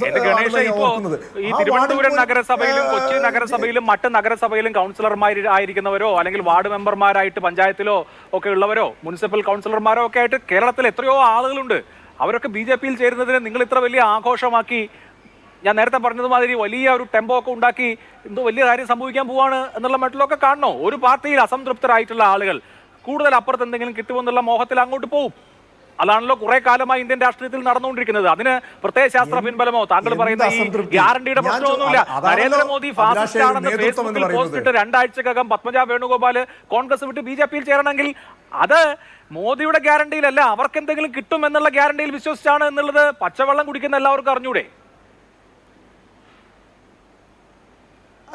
ഈ തിരുവനന്തപുരം നഗരസഭയിലും കൊച്ചി നഗരസഭയിലും മറ്റ് നഗരസഭയിലും കൗൺസിലർമാരായിരിക്കുന്നവരോ അല്ലെങ്കിൽ വാർഡ് മെമ്പർമാരായിട്ട് പഞ്ചായത്തിലോ ഒക്കെ ഉള്ളവരോ മുനിസിപ്പൽ കൗൺസിലർമാരോ ഒക്കെ ആയിട്ട് കേരളത്തിൽ എത്രയോ ആളുകളുണ്ട്. അവരൊക്കെ BJP-യിൽ ചേരുന്നതിന് നിങ്ങൾ ഇത്ര വലിയ ആഘോഷമാക്കി, ഞാൻ നേരത്തെ പറഞ്ഞതുമാതിരി വലിയ ഒരു ടെമ്പോ ഒക്കെ ഉണ്ടാക്കി എന്തോ വലിയ കാര്യം സംഭവിക്കാൻ പോവാണ് എന്നുള്ള മട്ടിലൊക്കെ കാണണോ? ഒരു പാർട്ടിയിൽ അസംതൃപ്തരായിട്ടുള്ള ആളുകൾ കൂടുതൽ അപ്പുറത്ത് എന്തെങ്കിലും കിട്ടുമെന്നുള്ള മോഹത്തിൽ അങ്ങോട്ട് പോകും. അതാണല്ലോ കുറെ കാലമായി ഇന്ത്യൻ രാഷ്ട്രീയത്തിൽ നടന്നുകൊണ്ടിരിക്കുന്നത്. അതിന് പ്രത്യേക ശാസ്ത്ര പിൻബലമോ താങ്കൾ പറയുന്ന ഈ ഗ്യാരണ്ടിയുടെ പ്രശ്നമൊന്നുമില്ല. നരേന്ദ്രമോദി ഫാസിസ്റ്റ് ആണെന്ന് ഫേസ്ബുക്കിൽ പോസ്റ്റ് ഇട്ട് 2 ആഴ്ചക്കകം പത്മജ വേണുഗോപാൽ കോൺഗ്രസ് വിട്ട് BJP-യിൽ ചേരണമെങ്കിൽ അത് മോദിയുടെ ഗ്യാരണ്ടിയിലല്ല, അവർക്ക് എന്തെങ്കിലും കിട്ടും എന്നുള്ള ഗ്യാരണ്ടിയിൽ വിശ്വസിച്ചാണ് എന്നുള്ളത് പച്ചവെള്ളം കുടിക്കുന്ന എല്ലാവർക്കും അറിഞ്ഞൂടെ?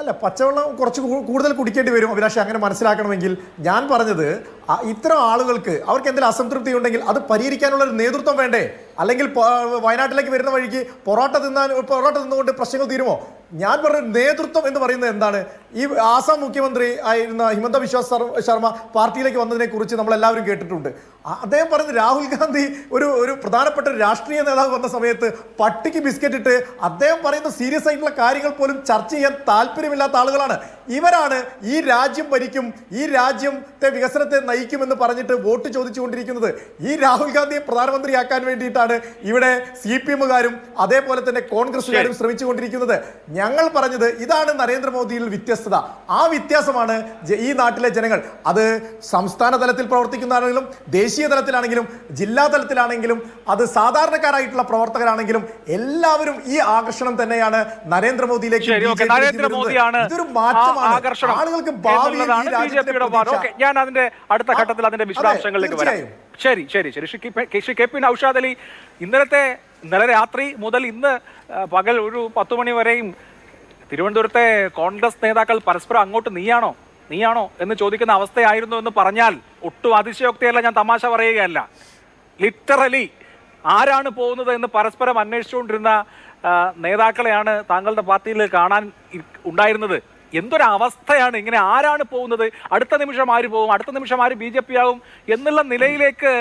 അല്ല, പച്ചവെള്ളം കുറച്ച് കൂടുതൽ കുടിക്കേണ്ടി വരും അഭിലാഷ്. അങ്ങനെ മനസ്സിലാക്കണമെങ്കിൽ ഞാൻ പറഞ്ഞത്, ഇത്തരം ആളുകൾക്ക് അവർക്ക് എന്തെങ്കിലും അസംതൃപ്തി ഉണ്ടെങ്കിൽ അത് പരിഹരിക്കാനുള്ള ഒരു നേതൃത്വം വേണ്ടേ? അല്ലെങ്കിൽ വയനാട്ടിലേക്ക് വരുന്ന വഴിക്ക് പൊറോട്ട തിന്നുകൊണ്ട് പ്രശ്നങ്ങൾ തീരുമോ? ഞാൻ പറഞ്ഞ നേതൃത്വം എന്ന് പറയുന്നത് എന്താണ്? ഈ ആസാം മുഖ്യമന്ത്രി ആയിരുന്ന ഹിമന്ത ബിശ്വ ശർമ്മ പാർട്ടിയിലേക്ക് വന്നതിനെ കുറിച്ച് നമ്മളെല്ലാവരും കേട്ടിട്ടുണ്ട്. അദ്ദേഹം പറയുന്നത് രാഹുൽ ഗാന്ധി ഒരു പ്രധാനപ്പെട്ട രാഷ്ട്രീയ നേതാവ് വന്ന സമയത്ത് പട്ടിക്ക് ബിസ്ക്കറ്റ് ഇട്ട് അദ്ദേഹം പറയുന്ന സീരിയസ് ആയിട്ടുള്ള കാര്യങ്ങൾ പോലും ചർച്ച ചെയ്യാൻ താല്പര്യമില്ലാത്ത ആളുകളാണ്. ഇവരാണ് ഈ രാജ്യം ഭരിക്കും, ഈ രാജ്യത്തെ വികസനത്തെ നയിക്കുമെന്ന് പറഞ്ഞിട്ട് വോട്ട് ചോദിച്ചുകൊണ്ടിരിക്കുന്നത്. ഈ രാഹുൽ ഗാന്ധിയെ പ്രധാനമന്ത്രിയാക്കാൻ വേണ്ടിയിട്ടാണ് ഇവിടെ CPM-കാരും അതേപോലെ തന്നെ കോൺഗ്രസുകാരും ശ്രമിച്ചുകൊണ്ടിരിക്കുന്നത്. ഞങ്ങൾ പറഞ്ഞത് ഇതാണ് നരേന്ദ്രമോദിയിൽ വ്യത്യസ്തത. ആ വ്യത്യാസമാണ് ഈ നാട്ടിലെ ജനങ്ങൾ, അത് സംസ്ഥാന തലത്തിൽ പ്രവർത്തിക്കുന്നതാണെങ്കിലും ദേശീയ തലത്തിലാണെങ്കിലും ജില്ലാ തലത്തിലാണെങ്കിലും അത് സാധാരണക്കാരായിട്ടുള്ള പ്രവർത്തകരാണെങ്കിലും എല്ലാവരും ഈ ആകർഷണം തന്നെയാണ് നരേന്ദ്രമോദിയിലേക്ക്. ഇതൊരു മാറ്റമാണ്. ആളുകൾക്ക് ഞാൻ അതിന്റെ അടുത്ത ഘട്ടത്തിൽ അതിന്റെ വിശദാംശങ്ങളിലേക്ക് വരാം. ശരി ശരി ശരി ശ്രീ KP നൗഷാദ് അലി, ഇന്നലെ രാത്രി മുതൽ ഇന്ന് പകൽ ഒരു 10 മണി വരെയും തിരുവനന്തപുരത്തെ കോൺഗ്രസ് നേതാക്കൾ പരസ്പരം അങ്ങോട്ട് നീയാണോ എന്ന് ചോദിക്കുന്ന അവസ്ഥയായിരുന്നു എന്ന് പറഞ്ഞാൽ ഒട്ടും അതിശയോക്തിയല്ല, ഞാൻ തമാശ പറയുകയല്ല. ലിറ്ററലി ആരാണ് പോകുന്നത് എന്ന് പരസ്പരം അന്വേഷിച്ചുകൊണ്ടിരുന്ന നേതാക്കളെയാണ് താങ്കളുടെ പാർട്ടിയിൽ കാണാൻ ഉണ്ടായിരുന്നത്. എന്തൊരവസ്ഥയാണ് ഇങ്ങനെ? ആരാണ് പോകുന്നത്? അടുത്ത നിമിഷം ആര് പോകും? അടുത്ത നിമിഷം ആര് BJP ആവും എന്നുള്ള നിലയിലേക്ക്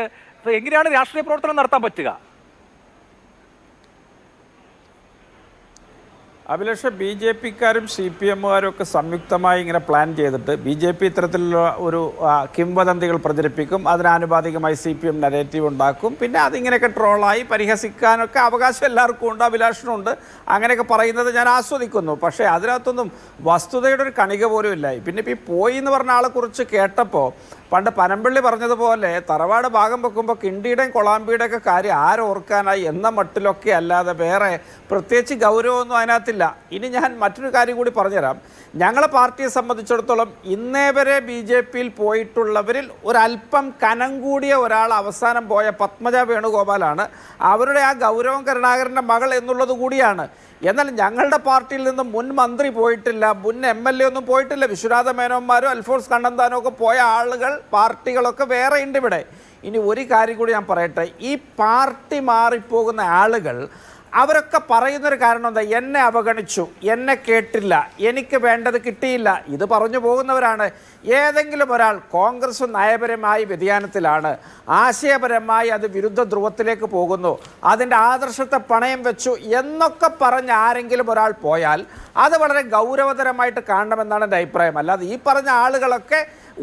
എങ്ങനെയാണ് രാഷ്ട്രീയ പ്രവർത്തനം നടത്താൻ പറ്റുക? അഭിലാഷ, BJP-ക്കാരും CPM-കാരും ഒക്കെ സംയുക്തമായി ഇങ്ങനെ പ്ലാൻ ചെയ്തിട്ട് BJP ഇത്തരത്തിലുള്ള ഒരു കിംവദന്തികൾ പ്രചരിപ്പിക്കും, അതിനാനുപാതികമായി CPM നരേറ്റീവ് ഉണ്ടാക്കും, പിന്നെ അതിങ്ങനെയൊക്കെ ട്രോളായി പരിഹസിക്കാനൊക്കെ അവകാശം എല്ലാവർക്കും ഉണ്ട്, അഭിലാഷനുണ്ട്. അങ്ങനെയൊക്കെ പറയുന്നത് ഞാൻ ആസ്വദിക്കുന്നു. പക്ഷേ അതിനകത്തൊന്നും വസ്തുതയുടെ ഒരു കണിക പോലും ഇല്ല. പിന്നെ ഇപ്പോൾ ഈ പോയി എന്ന് പറഞ്ഞ ആളെക്കുറിച്ച് കേട്ടപ്പോൾ പണ്ട് പനമ്പള്ളി പറഞ്ഞതുപോലെ തറവാട് ഭാഗം വെക്കുമ്പോൾ കിണ്ടിയുടെയും കൊളാമ്പിയുടെയും ഒക്കെ കാര്യം ആരോർക്കാനായി എന്ന മട്ടിലൊക്കെ അല്ലാതെ വേറെ പ്രത്യേകിച്ച് ഗൗരവമൊന്നും അതിനകത്തില്ല. ഇനി ഞാൻ മറ്റൊരു കാര്യം കൂടി പറഞ്ഞുതരാം. ഞങ്ങളെ പാർട്ടിയെ സംബന്ധിച്ചിടത്തോളം ഇന്നേ വരെ BJP-യിൽ പോയിട്ടുള്ളവരിൽ ഒരല്പം കനം കൂടിയ ഒരാൾ അവസാനം പോയ പത്മജ വേണുഗോപാലാണ്. അവരുടെ ആ ഗൗരവം കരുണാകരൻ്റെ മകൾ എന്നുള്ളത് കൂടിയാണ്. എന്നാൽ ഞങ്ങളുടെ പാർട്ടിയിൽ നിന്ന് മുൻ മന്ത്രി പോയിട്ടില്ല, മുൻ MLA ഒന്നും പോയിട്ടില്ല. വിശ്വനാഥ മേനോന്മാരും അൽഫോൺസ് കണ്ണന്താനും ഒക്കെ പോയ ആളുകൾ പാർട്ടികളൊക്കെ വേറെ ഉണ്ട് ഇവിടെ. ഇനി ഒരു കാര്യം കൂടി ഞാൻ പറയട്ടെ. ഈ പാർട്ടി മാറിപ്പോകുന്ന ആളുകൾ അവരൊക്കെ പറയുന്നൊരു കാരണം എന്താ? എന്നെ അവഗണിച്ചു, എന്നെ കേട്ടില്ല, എനിക്ക് വേണ്ടത് കിട്ടിയില്ല, ഇത് പറഞ്ഞു പോകുന്നവരാണ്. ഏതെങ്കിലും ഒരാൾ കോൺഗ്രസ് നയപരമായി വ്യതിയാനത്തിലാണ്, ആശയപരമായി അത് വിരുദ്ധ ധ്രുവത്തിലേക്ക് പോകുന്നു, അതിൻ്റെ ആദർശത്തെ പണയം വെച്ചു എന്നൊക്കെ പറഞ്ഞ് ആരെങ്കിലും ഒരാൾ പോയാൽ അത് വളരെ ഗൗരവതരമായിട്ട് കാണണമെന്നാണ് എൻ്റെ അഭിപ്രായം. അല്ലാതെ ഈ പറഞ്ഞ ആളുകളൊക്കെ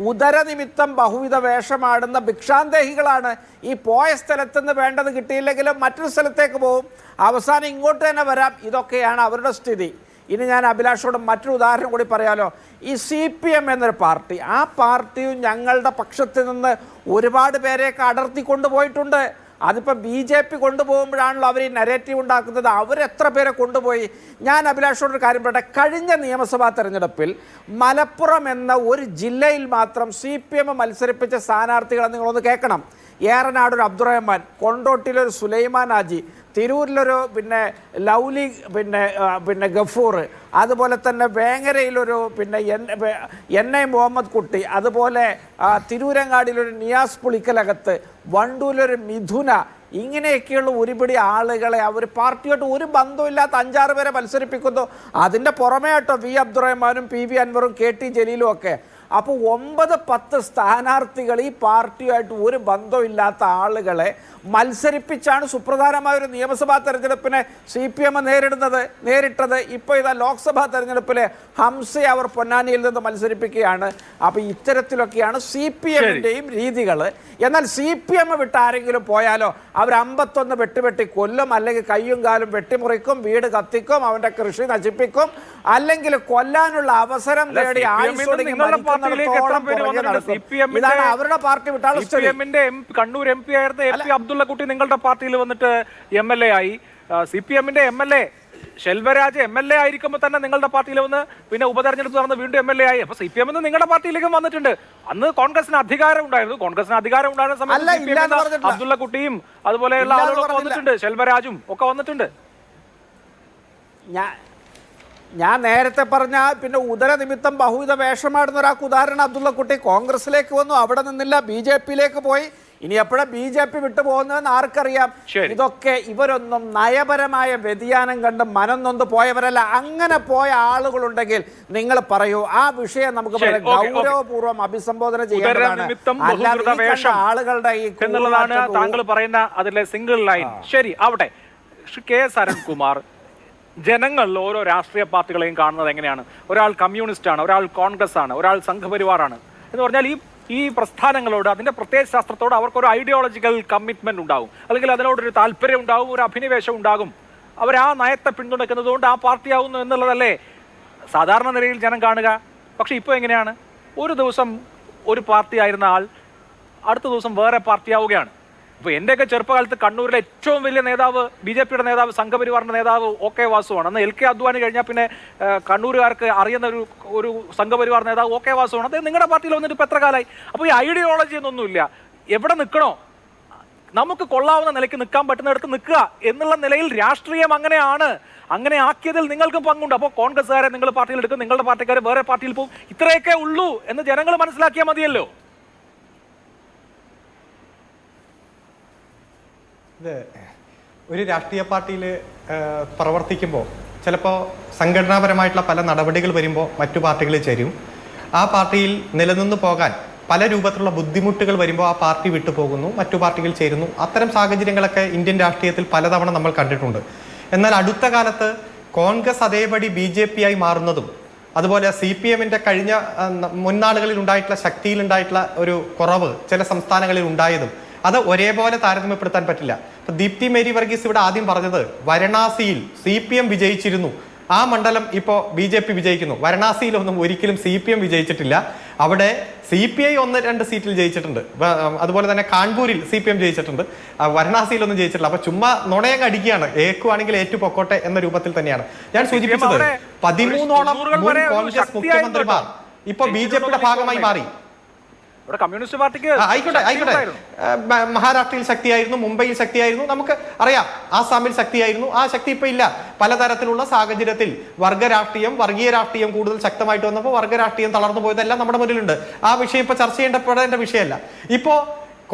ഉദരനിമിത്തം ബഹുവിധ വേഷമാടുന്ന ഭിക്ഷാന്തേഹികളാണ്. ഈ പോയ സ്ഥലത്തുനിന്ന് വേണ്ടത് കിട്ടിയില്ലെങ്കിലും മറ്റൊരു സ്ഥലത്തേക്ക് പോകും, അവസാനം ഇങ്ങോട്ട് തന്നെ വരാം. ഇതൊക്കെയാണ് അവരുടെ സ്ഥിതി. ഇനി ഞാൻ അഭിലാഷോട് മറ്റൊരു ഉദാഹരണം കൂടി പറയാലോ. ഈ CPM എന്നൊരു പാർട്ടി, ആ പാർട്ടിയും ഞങ്ങളുടെ പക്ഷത്ത് നിന്ന് ഒരുപാട് പേരെയൊക്കെ അടർത്തിക്കൊണ്ട് പോയിട്ടുണ്ട്. അതിപ്പോൾ BJP കൊണ്ടുപോകുമ്പോഴാണല്ലോ അവർ ഈ നരേറ്റീവ് ഉണ്ടാക്കുന്നത്. അവരെത്ര പേരെ കൊണ്ടുപോയി? ഞാൻ അഭിലാഷോടൊരു കാര്യം പറയട്ടെ. കഴിഞ്ഞ നിയമസഭാ തെരഞ്ഞെടുപ്പിൽ മലപ്പുറം എന്ന ഒരു ജില്ലയിൽ മാത്രം CPM മത്സരിപ്പിച്ച സ്ഥാനാർത്ഥികളെ നിങ്ങളൊന്ന് കേൾക്കണം. ഏറനാടൊരു അബ്ദുറഹ്മാൻ, കൊണ്ടോട്ടിയിലൊരു സുലൈമാൻ ഹാജി, തിരൂരിലൊരു ലൗലി ഗഫൂർ, അതുപോലെ തന്നെ വേങ്ങരയിലൊരു NI മുഹമ്മദ് കുട്ടി, അതുപോലെ തിരൂരങ്ങാടിയിലൊരു നിയാസ് പുളിക്കലകത്ത്, വണ്ടൂരിലൊരു മിഥുന, ഇങ്ങനെയൊക്കെയുള്ള ഒരുപിടി ആളുകളെ അവർ പാർട്ടിയായിട്ട് ഒരു ബന്ധമില്ലാത്ത 5-6 പേരെ മത്സരിപ്പിക്കുന്നു. അതിൻ്റെ പുറമേ കേട്ടോ V അബ്ദുറഹ്മാനും PV അൻവറും KT ജലീലും ഒക്കെ. അപ്പോൾ 9-10 സ്ഥാനാർത്ഥികൾ ഈ പാർട്ടിയായിട്ട് ഒരു ബന്ധമില്ലാത്ത ആളുകളെ മത്സരിപ്പിച്ചാണ് സുപ്രധാനമായൊരു നിയമസഭാ തെരഞ്ഞെടുപ്പിനെ CPM നേരിട്ടത്. ഇപ്പോൾ ഇതാ ലോക്സഭാ തെരഞ്ഞെടുപ്പിലെ ഹംസയെ അവർ പൊന്നാനിയിൽ നിന്ന് മത്സരിപ്പിക്കുകയാണ്. അപ്പോൾ ഇത്തരത്തിലൊക്കെയാണ് CPM-ൻ്റെയും രീതികൾ. എന്നാൽ CPM വിട്ട് ആരെങ്കിലും പോയാലോ അവർ 51 വെട്ടി കൊല്ലും, അല്ലെങ്കിൽ കയ്യും കാലും വെട്ടിമുറിക്കും, വീട് കത്തിക്കും, അവൻ്റെ കൃഷി നശിപ്പിക്കും, അല്ലെങ്കിൽ കൊല്ലാനുള്ള അവസരം തേടി ഇതാണ് അവരുടെ പാർട്ടി വിട്ടാണ്. കണ്ണൂർ MP ആയിരുന്ന AP അബ്ദുള്ള കുട്ടി നിങ്ങളുടെ പാർട്ടിയിൽ വന്നിട്ട് MLA ആയി. CPM-ന്റെ MLA ശെൽവരാജ് MLA ആയിരിക്കുമ്പോൾ തന്നെ നിങ്ങളുടെ പാർട്ടിയിൽ വന്ന് പിന്നെ ഉപതെരഞ്ഞെടുപ്പ് നടന്ന് വീണ്ടും MLA ആയി. അപ്പൊ CPM നിങ്ങളുടെ പാർട്ടിയിലേക്കും വന്നിട്ടുണ്ട്. അന്ന് കോൺഗ്രസിന് അധികാരം ഉണ്ടായിരുന്നു. കോൺഗ്രസിന് അധികാരം ഉണ്ടായിരുന്ന സമയത്ത് അബ്ദുള്ള കുട്ടിയും അതുപോലെയുള്ള ആളുകളൊക്കെ വന്നിട്ടുണ്ട്, ശെൽവരാജും ഒക്കെ വന്നിട്ടുണ്ട്. ഞാൻ നേരത്തെ പറഞ്ഞ പിന്നെ ഉദരനിമിത്തം ബഹുവിധ വേഷമാടുന്ന ഒരാൾക്ക് ഉദാഹരണം അബ്ദുള്ള കുട്ടി കോൺഗ്രസിലേക്ക് വന്നു, അവിടെ നിന്നില്ല, BJP-യിലേക്ക് പോയി. ഇനി എപ്പോഴാണ് BJP വിട്ടു പോകുന്നതെന്ന് ആർക്കറിയാം? ഇതൊക്കെ ഇവരൊന്നും നയപരമായ വ്യതിയാനം കണ്ട് മനം നൊന്ത് പോയവരല്ല. അങ്ങനെ പോയ ആളുകളുണ്ടെങ്കിൽ നിങ്ങൾ പറയൂ, ആ വിഷയം നമുക്ക് ഗൗരവപൂർവ്വം അഭിസംബോധന ചെയ്യേണ്ടതാണ്. ആളുകളുടെ എന്നുള്ളതാണ് താങ്കൾ പറയുന്ന അതിലെ സിംഗിൾ ലൈൻ. ശരി, അവിടെ KS അരുൺകുമാർ, ജനങ്ങൾ ഓരോ രാഷ്ട്രീയ പാർട്ടികളെയും കാണുന്നത് എങ്ങനെയാണ്? ഒരാൾ കമ്മ്യൂണിസ്റ്റ് ആണ്, ഒരാൾ കോൺഗ്രസ് ആണ്, ഒരാൾ സംഘപരിവാറാണ് എന്ന് പറഞ്ഞാൽ ഈ പ്രസ്ഥാനങ്ങളോട്, അതിന്റെ പ്രത്യയശാസ്ത്രത്തോട് അവർക്കൊരു ഐഡിയോളജിക്കൽ കമ്മിറ്റ്മെന്റ് ഉണ്ടാവും, അല്ലെങ്കിൽ അതിനോടൊരു താല്പര്യം ഉണ്ടാവും, ഒരു അഭിനിവേശം ഉണ്ടാകും. അവർ ആ നയത്തെ പിന്തുണയ്ക്കുന്നത് കൊണ്ട് ആ പാർട്ടി ആവുന്നു എന്നുള്ളതല്ലേ സാധാരണ നിലയിൽ ജനം കാണുക. പക്ഷെ ഇപ്പോൾ എങ്ങനെയാണ്? ഒരു ദിവസം ഒരു പാർട്ടി ആയിരുന്ന ആൾ അടുത്ത ദിവസം വേറെ പാർട്ടി ആവുകയാണ്. ഇപ്പോൾ എൻ്റെയൊക്കെ ചെറുപ്പകാലത്ത് കണ്ണൂരിലെ ഏറ്റവും വലിയ നേതാവ്, BJP-യുടെ നേതാവ്, സംഘപരിവാറിന്റെ നേതാവ് OK വാസുവാണ്. അന്ന് LK അദ്വാനി കഴിഞ്ഞാൽ പിന്നെ കണ്ണൂരുകാർക്ക് അറിയുന്ന ഒരു സംഘപരിവാർ നേതാവ് OK വാസുവാണ്. അദ്ദേഹം നിങ്ങളുടെ പാർട്ടിയിൽ വന്നിട്ട് ഇപ്പോൾ എത്ര കാലമായി? അപ്പോൾ ഈ ഐഡിയോളജി എന്നൊന്നുമില്ല. എവിടെ നിൽക്കണോ, നമുക്ക് കൊള്ളാവുന്ന നിലയ്ക്ക് നിൽക്കാൻ പറ്റുന്നിടത്ത് നിൽക്കുക എന്നുള്ള നിലയിൽ രാഷ്ട്രീയം അങ്ങനെയാണ്. അങ്ങനെ ആക്കിയതിൽ നിങ്ങൾക്കും പങ്കുണ്ട്. അപ്പോൾ കോൺഗ്രസ്സുകാരെ നിങ്ങൾ പാർട്ടിയിൽ എടുക്കും, നിങ്ങളുടെ പാർട്ടിക്കാരെ വേറെ പാർട്ടിയിൽ പോകും. ഇത്രയൊക്കെ ഉള്ളൂ എന്ന് ജനങ്ങൾ മനസ്സിലാക്കിയാൽ മതിയല്ലോ. ഇത് ഒരു രാഷ്ട്രീയ പാർട്ടിയിൽ പ്രവർത്തിക്കുമ്പോൾ ചിലപ്പോൾ സംഘടനാപരമായിട്ടുള്ള പല നടപടികൾ വരുമ്പോൾ മറ്റു പാർട്ടികളിൽ ചേരും. ആ പാർട്ടിയിൽ നിലനിന്ന് പോകാൻ പല രൂപത്തിലുള്ള ബുദ്ധിമുട്ടുകൾ വരുമ്പോൾ ആ പാർട്ടി വിട്ടുപോകുന്നു, മറ്റു പാർട്ടികൾ ചേരുന്നു. അത്തരം സാഹചര്യങ്ങളൊക്കെ ഇന്ത്യൻ രാഷ്ട്രീയത്തിൽ പലതവണ നമ്മൾ കണ്ടിട്ടുണ്ട്. എന്നാൽ അടുത്ത കാലത്ത് കോൺഗ്രസ് അതേപടി BJP ആയി മാറുന്നതും അതുപോലെ CPMന്റെ കഴിഞ്ഞ മുൻനാളുകളിൽ ഉണ്ടായിട്ടുള്ള ശക്തിയിലുണ്ടായിട്ടുള്ള ഒരു കുറവ് ചില സംസ്ഥാനങ്ങളിൽ ഉണ്ടായതും അത് ഒരേപോലെ താരതമ്യപ്പെടുത്താൻ പറ്റില്ല. ഇപ്പൊ ദീപ്തി മേരി വർഗീസ് ഇവിടെ ആദ്യം പറഞ്ഞത് വാരണാസിയിൽ CPM വിജയിച്ചിരുന്നു, ആ മണ്ഡലം ഇപ്പോൾ BJP വിജയിക്കുന്നു. വാരണാസിയിലൊന്നും ഒരിക്കലും CPM വിജയിച്ചിട്ടില്ല. അവിടെ CPI 1-2 സീറ്റിൽ ജയിച്ചിട്ടുണ്ട്. അതുപോലെ തന്നെ കാൺപൂരിൽ CPM ജയിച്ചിട്ടുണ്ട്, വാരണാസിയിലൊന്നും ജയിച്ചിട്ടില്ല. അപ്പൊ ചുമ്മാ നുണയങ്ങ് അടിക്കുകയാണ്, ഏക്കുവാണെങ്കിൽ ഏറ്റു പൊക്കോട്ടെ എന്ന രൂപത്തിൽ തന്നെയാണ് ഞാൻ സൂചിപ്പിച്ചത്. 13ഓളം മുൻ കോൺഗ്രസ് മുഖ്യമന്ത്രിമാർ ഇപ്പൊ BJPയുടെ ഭാഗമായി മാറി. കമ്മ്യൂണിസ്റ്റ് പാർട്ടിക്ക് ആയിക്കോട്ടെ, മഹാരാഷ്ട്രയിൽ ശക്തിയായിരുന്നു, മുംബൈയിൽ ശക്തിയായിരുന്നു, നമുക്ക് അറിയാം, ആസാമിൽ ശക്തിയായിരുന്നു. ആ ശക്തി ഇപ്പൊ ഇല്ല. പലതരത്തിലുള്ള സാഹചര്യത്തിൽ വർഗരാഷ്ട്രീയം, വർഗീയ രാഷ്ട്രീയം കൂടുതൽ ശക്തമായിട്ട് വന്നപ്പോൾ വർഗരാഷ്ട്രീയം തളർന്നു പോയതെല്ലാം നമ്മുടെ മുന്നിലുണ്ട്. ആ വിഷയം ഇപ്പൊ ചർച്ച ചെയ്യപ്പെടേണ്ട വിഷയമല്ല. ഇപ്പോ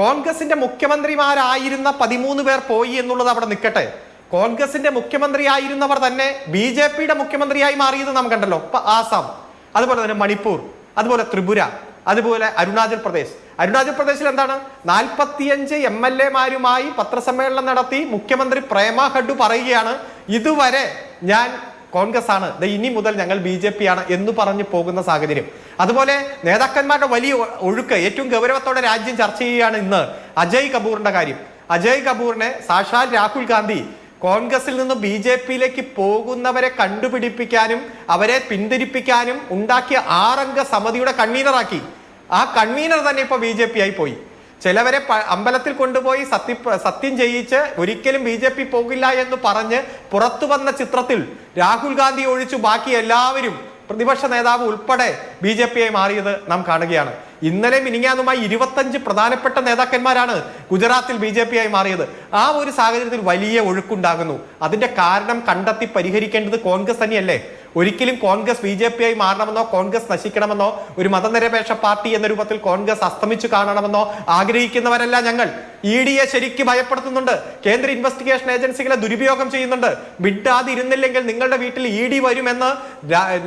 കോൺഗ്രസിന്റെ മുഖ്യമന്ത്രിമാരായിരുന്ന 13 പേർ പോയി എന്നുള്ളത് അവിടെ നിൽക്കട്ടെ. കോൺഗ്രസിന്റെ മുഖ്യമന്ത്രിയായിരുന്നവർ തന്നെ BJPയുടെ മുഖ്യമന്ത്രിയായി മാറിയത് നാം കണ്ടല്ലോ. ഇപ്പൊ ആസാം, അതുപോലെ തന്നെ മണിപ്പൂർ, അതുപോലെ ത്രിപുര, അതുപോലെ അരുണാചൽ പ്രദേശിൽ എന്താണ് 45 MLA-മാരുമായി പത്രസമ്മേളനം നടത്തി മുഖ്യമന്ത്രി പ്രേമ ഖഡ്ഡു പറയുകയാണ്, ഇതുവരെ ഞാൻ കോൺഗ്രസ് ആണ്, ഇനി മുതൽ ഞങ്ങൾ BJP ആണ് എന്ന് പറഞ്ഞു പോകുന്ന സാഹചര്യം. അതുപോലെ നേതാക്കന്മാരുടെ വലിയ ഒഴുക്ക് ഏറ്റവും ഗൗരവത്തോടെ രാജ്യം ചർച്ച ചെയ്യുകയാണ് ഇന്ന് അജയ് കപൂറിന്റെ കാര്യം. അജയ് കപൂറിനെ സാക്ഷാൽ രാഹുൽ ഗാന്ധി കോൺഗ്രസിൽ നിന്ന് BJPയിലേക്ക് പോകുന്നവരെ കണ്ടുപിടിപ്പിക്കാനും അവരെ പിന്തിരിപ്പിക്കാനും ഉണ്ടാക്കിയ 6 അംഗ സമിതിയുടെ കൺവീനറാക്കി. ആ കൺവീനർ തന്നെ ഇപ്പൊ BJP ആയി പോയി. ചിലവരെ അമ്പലത്തിൽ കൊണ്ടുപോയി സത്യം ചെയ്യിച്ച് ഒരിക്കലും BJP പോകില്ല എന്ന് പറഞ്ഞ് പുറത്തു വന്ന ചിത്രത്തിൽ രാഹുൽ ഗാന്ധി ഒഴിച്ചു ബാക്കി എല്ലാവരും, പ്രതിപക്ഷ നേതാവ് ഉൾപ്പെടെ BJP ആയി മാറിയത് നാം കാണുകയാണ്. ഇന്നലെ മിനിങ്ങാന്നുമായി 25 പ്രധാനപ്പെട്ട നേതാക്കന്മാരാണ് ഗുജറാത്തിൽ BJP ആയി മാറിയത്. ആ ഒരു സാഹചര്യത്തിൽ വലിയ ഒഴുക്കുണ്ടാകുന്നു. അതിന്റെ കാരണം കണ്ടെത്തി പരിഹരിക്കേണ്ടത് കോൺഗ്രസ് തന്നെയല്ലേ? ഒരിക്കലും കോൺഗ്രസ് BJP ആയി മാറണമെന്നോ കോൺഗ്രസ് നശിക്കണമെന്നോ ഒരു മതനിരപേക്ഷ പാർട്ടി എന്ന രൂപത്തിൽ കോൺഗ്രസ് അസ്തമിച്ചു കാണണമെന്നോ ആഗ്രഹിക്കുന്നവരല്ല ഞങ്ങൾ. EDയെ ശരിക്കും ഭയപ്പെടുത്തുന്നുണ്ട്, കേന്ദ്ര ഇൻവെസ്റ്റിഗേഷൻ ഏജൻസികളെ ദുരുപയോഗം ചെയ്യുന്നുണ്ട്. വിടാതിരുന്നില്ലെങ്കിൽ നിങ്ങളുടെ വീട്ടിൽ ED വരുമെന്ന്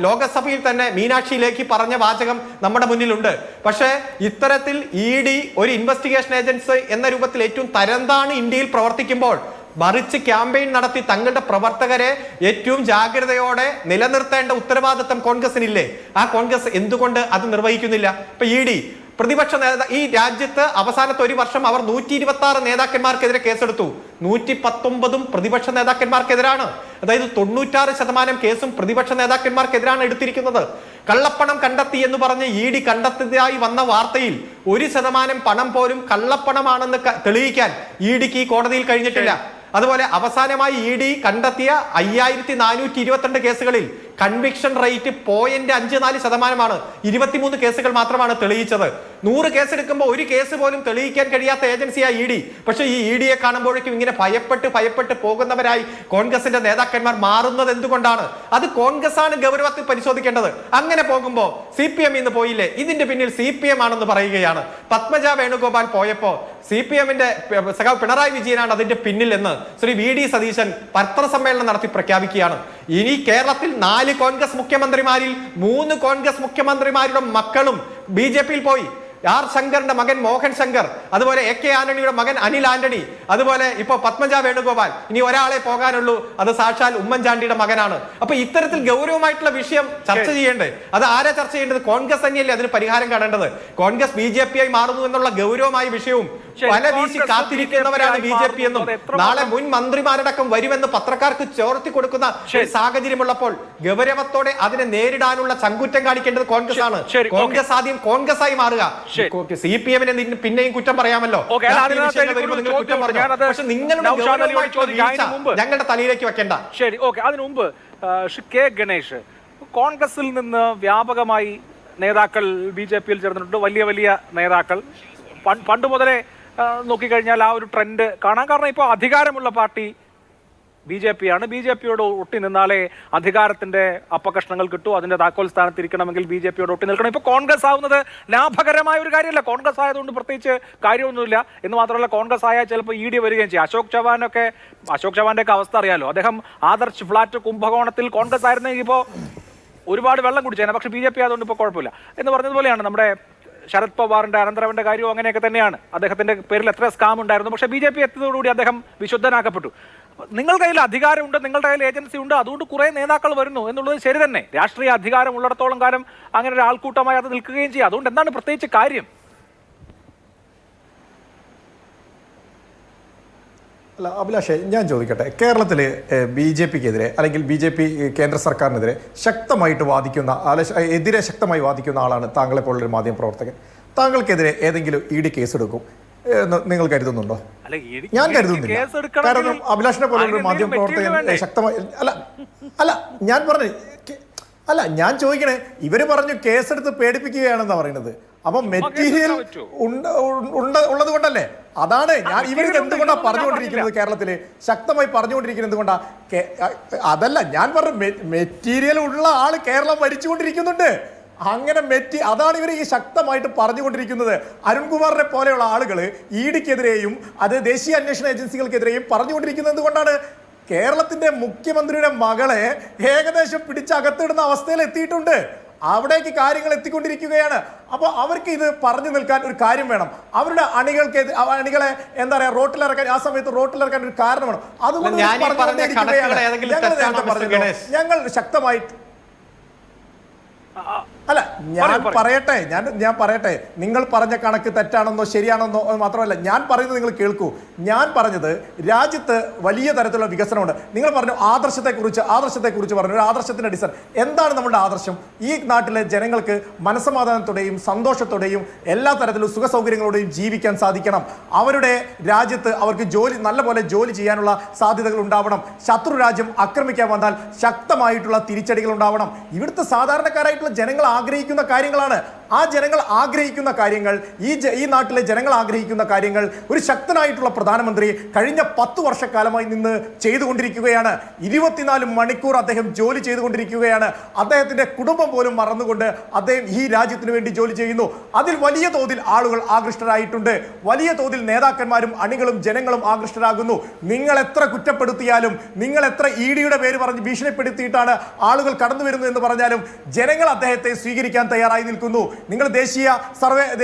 ലോകസഭയിൽ തന്നെ മീനാക്ഷി ലേഖി പറഞ്ഞ വാചകം നമ്മുടെ മുന്നിലുണ്ട്. പക്ഷേ ഇത്തരത്തിൽ ED ഒരു ഇൻവെസ്റ്റിഗേഷൻ ഏജൻസി എന്ന രൂപത്തിൽ ഏറ്റവും തരംതാണ് ഇന്ത്യയിൽ പ്രവർത്തിക്കുമ്പോൾ മറിച്ച് ക്യാമ്പയിൻ നടത്തി തങ്ങളുടെ പ്രവർത്തകരെ ഏറ്റവും ജാഗ്രതയോടെ നിലനിർത്തേണ്ട ഉത്തരവാദിത്തം കോൺഗ്രസിനില്ലേ? ആ കോൺഗ്രസ് എന്തുകൊണ്ട് അത് നിർവഹിക്കുന്നില്ല? ഇപ്പൊ ED പ്രതിപക്ഷ ഈ രാജ്യത്ത് അവസാനത്തെ 1 വർഷം അവർ 126 നേതാക്കന്മാർക്കെതിരെ കേസെടുത്തു. 119 പ്രതിപക്ഷ നേതാക്കന്മാർക്കെതിരാണ്. അതായത് 96% കേസും പ്രതിപക്ഷ നേതാക്കന്മാർക്കെതിരാണ് എടുത്തിരിക്കുന്നത്. കള്ളപ്പണം കണ്ടെത്തി എന്ന് പറഞ്ഞ് ED കണ്ടെത്തിയതായി വന്ന വാർത്തയിൽ 1% പണം പോലും കള്ളപ്പണമാണെന്ന് തെളിയിക്കാൻ EDക്ക് ഈ കോടതിയിൽ കഴിഞ്ഞിട്ടില്ല. അതുപോലെ അവസാനമായി ED കണ്ടെത്തിയ 5422 കേസുകളിൽ കൺവിക്ഷൻ റേറ്റ് 0.54%. 23 കേസുകൾ മാത്രമാണ് തെളിയിച്ചത്. 100 കേസെടുക്കുമ്പോൾ 1 കേസ് പോലും തെളിയിക്കാൻ കഴിയാത്ത ഏജൻസിയായി ED. പക്ഷെ ഈ EDയെ കാണുമ്പോഴേക്കും ഇങ്ങനെ ഭയപ്പെട്ട് പോകുന്നവരായി കോൺഗ്രസിന്റെ നേതാക്കന്മാർ മാറുന്നത് എന്തുകൊണ്ടാണ്? അത് കോൺഗ്രസ് ആണ് ഗൗരവത്തിൽ പരിശോധിക്കേണ്ടത്. അങ്ങനെ പോകുമ്പോൾ CPM ഇന്ന് പോയില്ലേ, ഇതിന്റെ പിന്നിൽ CPM ആണെന്ന് പറയുകയാണ്. പത്മജ വേണുഗോപാൽ പോയപ്പോ CPMന്റെ സഖാവ് പിണറായി വിജയനാണ് അതിന്റെ പിന്നിൽ എന്ന് ശ്രീ VD സതീശൻ പത്രസമ്മേളനം നടത്തി പ്രഖ്യാപിക്കുകയാണ്. ഇനി കേരളത്തിൽ 4 കോൺഗ്രസ് മുഖ്യമന്ത്രിമാരിൽ 3 കോൺഗ്രസ് മുഖ്യമന്ത്രിമാരുടെ മക്കളും BJPയിൽ പോയി. R. ശങ്കറിന്റെ മകൻ മോഹൻ ശങ്കർ, അതുപോലെ AK ആന്റണിയുടെ മകൻ അനിൽ ആന്റണി, അതുപോലെ ഇപ്പൊ പത്മജ വേണുഗോപാൽ. ഇനി ഒരാളെ പോകാനുള്ളൂ, അത് സാക്ഷാൽ ഉമ്മൻചാണ്ടിയുടെ മകനാണ്. അപ്പൊ ഇത്തരത്തിൽ ഗൗരവമായിട്ടുള്ള വിഷയം ചർച്ച ചെയ്യേണ്ടത് അത് ആരാ ചർച്ച ചെയ്യേണ്ടത്? കോൺഗ്രസ് തന്നെയല്ലേ അതിന് പരിഹാരം കാണേണ്ടത്. കോൺഗ്രസ് BJP ആയി മാറുന്നു എന്നുള്ള ഗൗരവമായ വിഷയവും പല വീശി കാത്തിരിക്കുന്നവരാണ് BJP എന്നും നാളെ മുൻ മന്ത്രിമാരടക്കം വരുമെന്ന് പത്രക്കാർക്ക് ചോർത്തി കൊടുക്കുന്ന സാഹചര്യമുള്ളപ്പോൾ ഗൗരവത്തോടെ അതിനെ നേരിടാനുള്ള ചങ്കൂറ്റം കാണിക്കേണ്ടത് കോൺഗ്രസ് ആണ്. കോൺഗ്രസ് ആദ്യം കോൺഗ്രസ് ആയി മാറുക. CPM-നെ പിന്നെയും കുറ്റം പറയാമല്ലോ, പക്ഷെ നിങ്ങളുടെ ഞങ്ങളുടെ തലയിലേക്ക് വെക്കേണ്ട. ശരി, ഓക്കെ. അതിനു മുമ്പ് K. ഗണേഷ്, കോൺഗ്രസിൽ നിന്ന് വ്യാപകമായി നേതാക്കൾ BJPയിൽ ചേർന്നിട്ടുണ്ട്, വലിയ വലിയ നേതാക്കൾ. പണ്ട് മുതലേ നോക്കിക്കഴിഞ്ഞാൽ ആ ഒരു ട്രെൻഡ് കാണാൻ. കാരണം ഇപ്പോൾ അധികാരമുള്ള പാർട്ടി BJP ആണ്. BJP-യോട് ഒട്ടി നിന്നാലേ അധികാരത്തിന്റെ അപ്പകഷ്ണങ്ങൾ കിട്ടൂ. അതിന്റെ താക്കോൽ സ്ഥാനത്തിരിക്കണമെങ്കിൽ BJP-യോട് ഒട്ടി നിൽക്കണം. ഇപ്പൊ കോൺഗ്രസ് ആവുന്നത് ലാഭകരമായ ഒരു കാര്യമല്ല. കോൺഗ്രസ് ആയതുകൊണ്ട് പ്രത്യേകിച്ച് കാര്യമൊന്നുമില്ല എന്ന് മാത്രമല്ല, കോൺഗ്രസ് ആയാൽ ചിലപ്പോൾ ED വരികയും ചെയ്യും. അശോക് ചവാന്റെ ഒക്കെ അവസ്ഥ അറിയാലോ. അദ്ദേഹം ആദർശ് ഫ്ലാറ്റ് കുംഭകോണത്തിൽ കോൺഗ്രസ് ആയിരുന്നെങ്കിൽ ഇപ്പോൾ ഒരുപാട് വെള്ളം കുടിച്ചേനെ. പക്ഷെ BJP ആയതുകൊണ്ട് ഇപ്പോൾ കുഴപ്പമില്ല എന്ന് പറഞ്ഞതുപോലെയാണ് നമ്മുടെ ശരത് പവാറിന്റെ അനന്തരവന്റെ കാര്യവും അങ്ങനെയൊക്കെ തന്നെയാണ്. അദ്ദേഹത്തിന്റെ പേരിൽ എത്ര സ്കാം ഉണ്ടായിരുന്നു. പക്ഷേ BJP എത്തിയതോടുകൂടി അദ്ദേഹം വിശുദ്ധനാക്കപ്പെട്ടു. നിങ്ങളുടെ കയ്യിൽ അധികാരമുണ്ട്, നിങ്ങളുടെ കയ്യിൽ ഏജൻസി ഉണ്ട്, അതുകൊണ്ട് കുറെ നേതാക്കൾ വരുന്നു എന്നുള്ളത് ശരി തന്നെ. രാഷ്ട്രീയ അധികാരം ഉള്ളിടത്തോളം കാലം അങ്ങനെ ഒരു ആൾക്കൂട്ടമായി അത് നിൽക്കുകയും ചെയ്യും. അതുകൊണ്ട് എന്താണ് പ്രത്യേകിച്ച് കാര്യം? അല്ല അഭിലാഷേ, ഞാൻ ചോദിക്കട്ടെ, കേരളത്തിൽ BJP-ക്കെതിരെ അല്ലെങ്കിൽ BJP കേന്ദ്ര സർക്കാരിനെതിരെ ശക്തമായിട്ട് എതിരെ ശക്തമായി വാദിക്കുന്ന ആളാണ് താങ്കളെ പോലുള്ളൊരു മാധ്യമ പ്രവർത്തകൻ. താങ്കൾക്കെതിരെ ഏതെങ്കിലും ED കേസെടുക്കും നിങ്ങൾ കരുതുന്നുണ്ടോ? ഞാൻ കരുതുന്നില്ല. കാരണം അഭിലാഷിനെ പോലുള്ള മാധ്യമ പ്രവർത്തകൻ ശക്തമായി ഞാൻ ചോദിക്കണേ, ഇവര് പറഞ്ഞു കേസെടുത്ത് പേടിപ്പിക്കുകയാണെന്നാ പറയുന്നത്. അപ്പൊ മെറ്റീരിയൽ ഉള്ളത് കൊണ്ടല്ലേ? അതാണ് ഞാൻ ഇവർക്ക് എന്തുകൊണ്ടാ പറഞ്ഞുകൊണ്ടിരിക്കുന്നത്, കേരളത്തില് ശക്തമായി പറഞ്ഞുകൊണ്ടിരിക്കുന്നത് എന്തുകൊണ്ടാ? അതല്ല ഞാൻ പറഞ്ഞ, മെറ്റീരിയൽ ഉള്ള ആള് കേരളം ഭരിച്ചുകൊണ്ടിരിക്കുന്നുണ്ട്. അങ്ങനെ അതാണ് ഇവർ ഈ ശക്തമായിട്ട് പറഞ്ഞുകൊണ്ടിരിക്കുന്നത്. അരുൺകുമാറിനെ പോലെയുള്ള ആളുകൾ ED-ക്കെതിരെയും അത് ദേശീയ അന്വേഷണ ഏജൻസികൾക്കെതിരെയും പറഞ്ഞുകൊണ്ടിരിക്കുന്നത് എന്തുകൊണ്ടാണ്? കേരളത്തിന്റെ മുഖ്യമന്ത്രിയുടെ മകളെ ഏകദേശം പിടിച്ചകത്തിടുന്ന അവസ്ഥയിൽ എത്തിയിട്ടുണ്ട്. അവിടേക്ക് കാര്യങ്ങൾ എത്തിക്കൊണ്ടിരിക്കുകയാണ്. അപ്പോൾ അവർക്ക് ഇത് പറഞ്ഞു നിൽക്കാൻ ഒരു കാര്യം വേണം. അവരുടെ അണികളെ എന്താ പറയാ റോട്ടിലിറക്കാൻ, ആ സമയത്ത് റോട്ടിലിറക്കാൻ ഒരു കാരണം വേണം. അതുകൊണ്ട് ഞങ്ങൾ ശക്തമായിട്ട് അല്ല ഞാൻ പറയട്ടെ നിങ്ങൾ പറഞ്ഞ കണക്ക് തെറ്റാണെന്നോ ശരിയാണെന്നോ മാത്രമല്ല ഞാൻ പറയുന്നത് നിങ്ങൾ കേൾക്കൂ. ഞാൻ പറഞ്ഞത് രാജ്യത്ത് വലിയ തരത്തിലുള്ള വികസനമുണ്ട്. നിങ്ങൾ പറഞ്ഞു ആദർശത്തെക്കുറിച്ച് പറഞ്ഞു. ഒരു ആദർശത്തിന്റെ അടിസ്ഥാനം എന്താണ്? നമ്മുടെ ആദർശം ഈ നാട്ടിലെ ജനങ്ങൾക്ക് മനസ്സമാധാനത്തോടെയും സന്തോഷത്തോടെയും എല്ലാ തരത്തിലും സുഖ സൗകര്യങ്ങളോടെയും ജീവിക്കാൻ സാധിക്കണം. അവരുടെ രാജ്യത്ത് അവർക്ക് നല്ലപോലെ ജോലി ചെയ്യാനുള്ള സാധ്യതകൾ ഉണ്ടാവണം. ശത്രു രാജ്യം ആക്രമിക്കാൻ വന്നാൽ ശക്തമായിട്ടുള്ള തിരിച്ചടികൾ ഉണ്ടാവണം. ഇവിടുത്തെ സാധാരണക്കാരായിട്ടുള്ള ജനങ്ങൾ ആഗ്രഹിക്കുന്ന കാര്യങ്ങളാണ്. ആ ജനങ്ങൾ ആഗ്രഹിക്കുന്ന കാര്യങ്ങൾ, ഈ നാട്ടിലെ ജനങ്ങൾ ആഗ്രഹിക്കുന്ന കാര്യങ്ങൾ ഒരു ശക്തനായിട്ടുള്ള പ്രധാനമന്ത്രി കഴിഞ്ഞ 10 വർഷക്കാലമായി നിന്ന് ചെയ്തുകൊണ്ടിരിക്കുകയാണ്. 24 മണിക്കൂർ അദ്ദേഹം ജോലി ചെയ്തുകൊണ്ടിരിക്കുകയാണ്. അദ്ദേഹത്തിന്റെ കുടുംബം പോലും മറന്നുകൊണ്ട് അദ്ദേഹം ഈ രാജ്യത്തിന് വേണ്ടി ജോലി ചെയ്യുന്നു. അതിൽ വലിയ തോതിൽ ആളുകൾ ആകൃഷ്ടരായിട്ടുണ്ട്. വലിയ തോതിൽ നേതാക്കന്മാരും അണികളും ജനങ്ങളും ആകൃഷ്ടരാകുന്നു. നിങ്ങൾ എത്ര കുറ്റപ്പെടുത്തിയാലും, നിങ്ങൾ എത്ര ED-യുടെ പേര് പറഞ്ഞ് ഭീഷണിപ്പെടുത്തിയിട്ടാണ് ആളുകൾ കടന്നു വരുന്നു എന്ന് പറഞ്ഞാലും ജനങ്ങൾ അദ്ദേഹത്തെ സ്വീകരിക്കാൻ തയ്യാറായി നിൽക്കുന്നു. നിങ്ങൾ ദേശീയ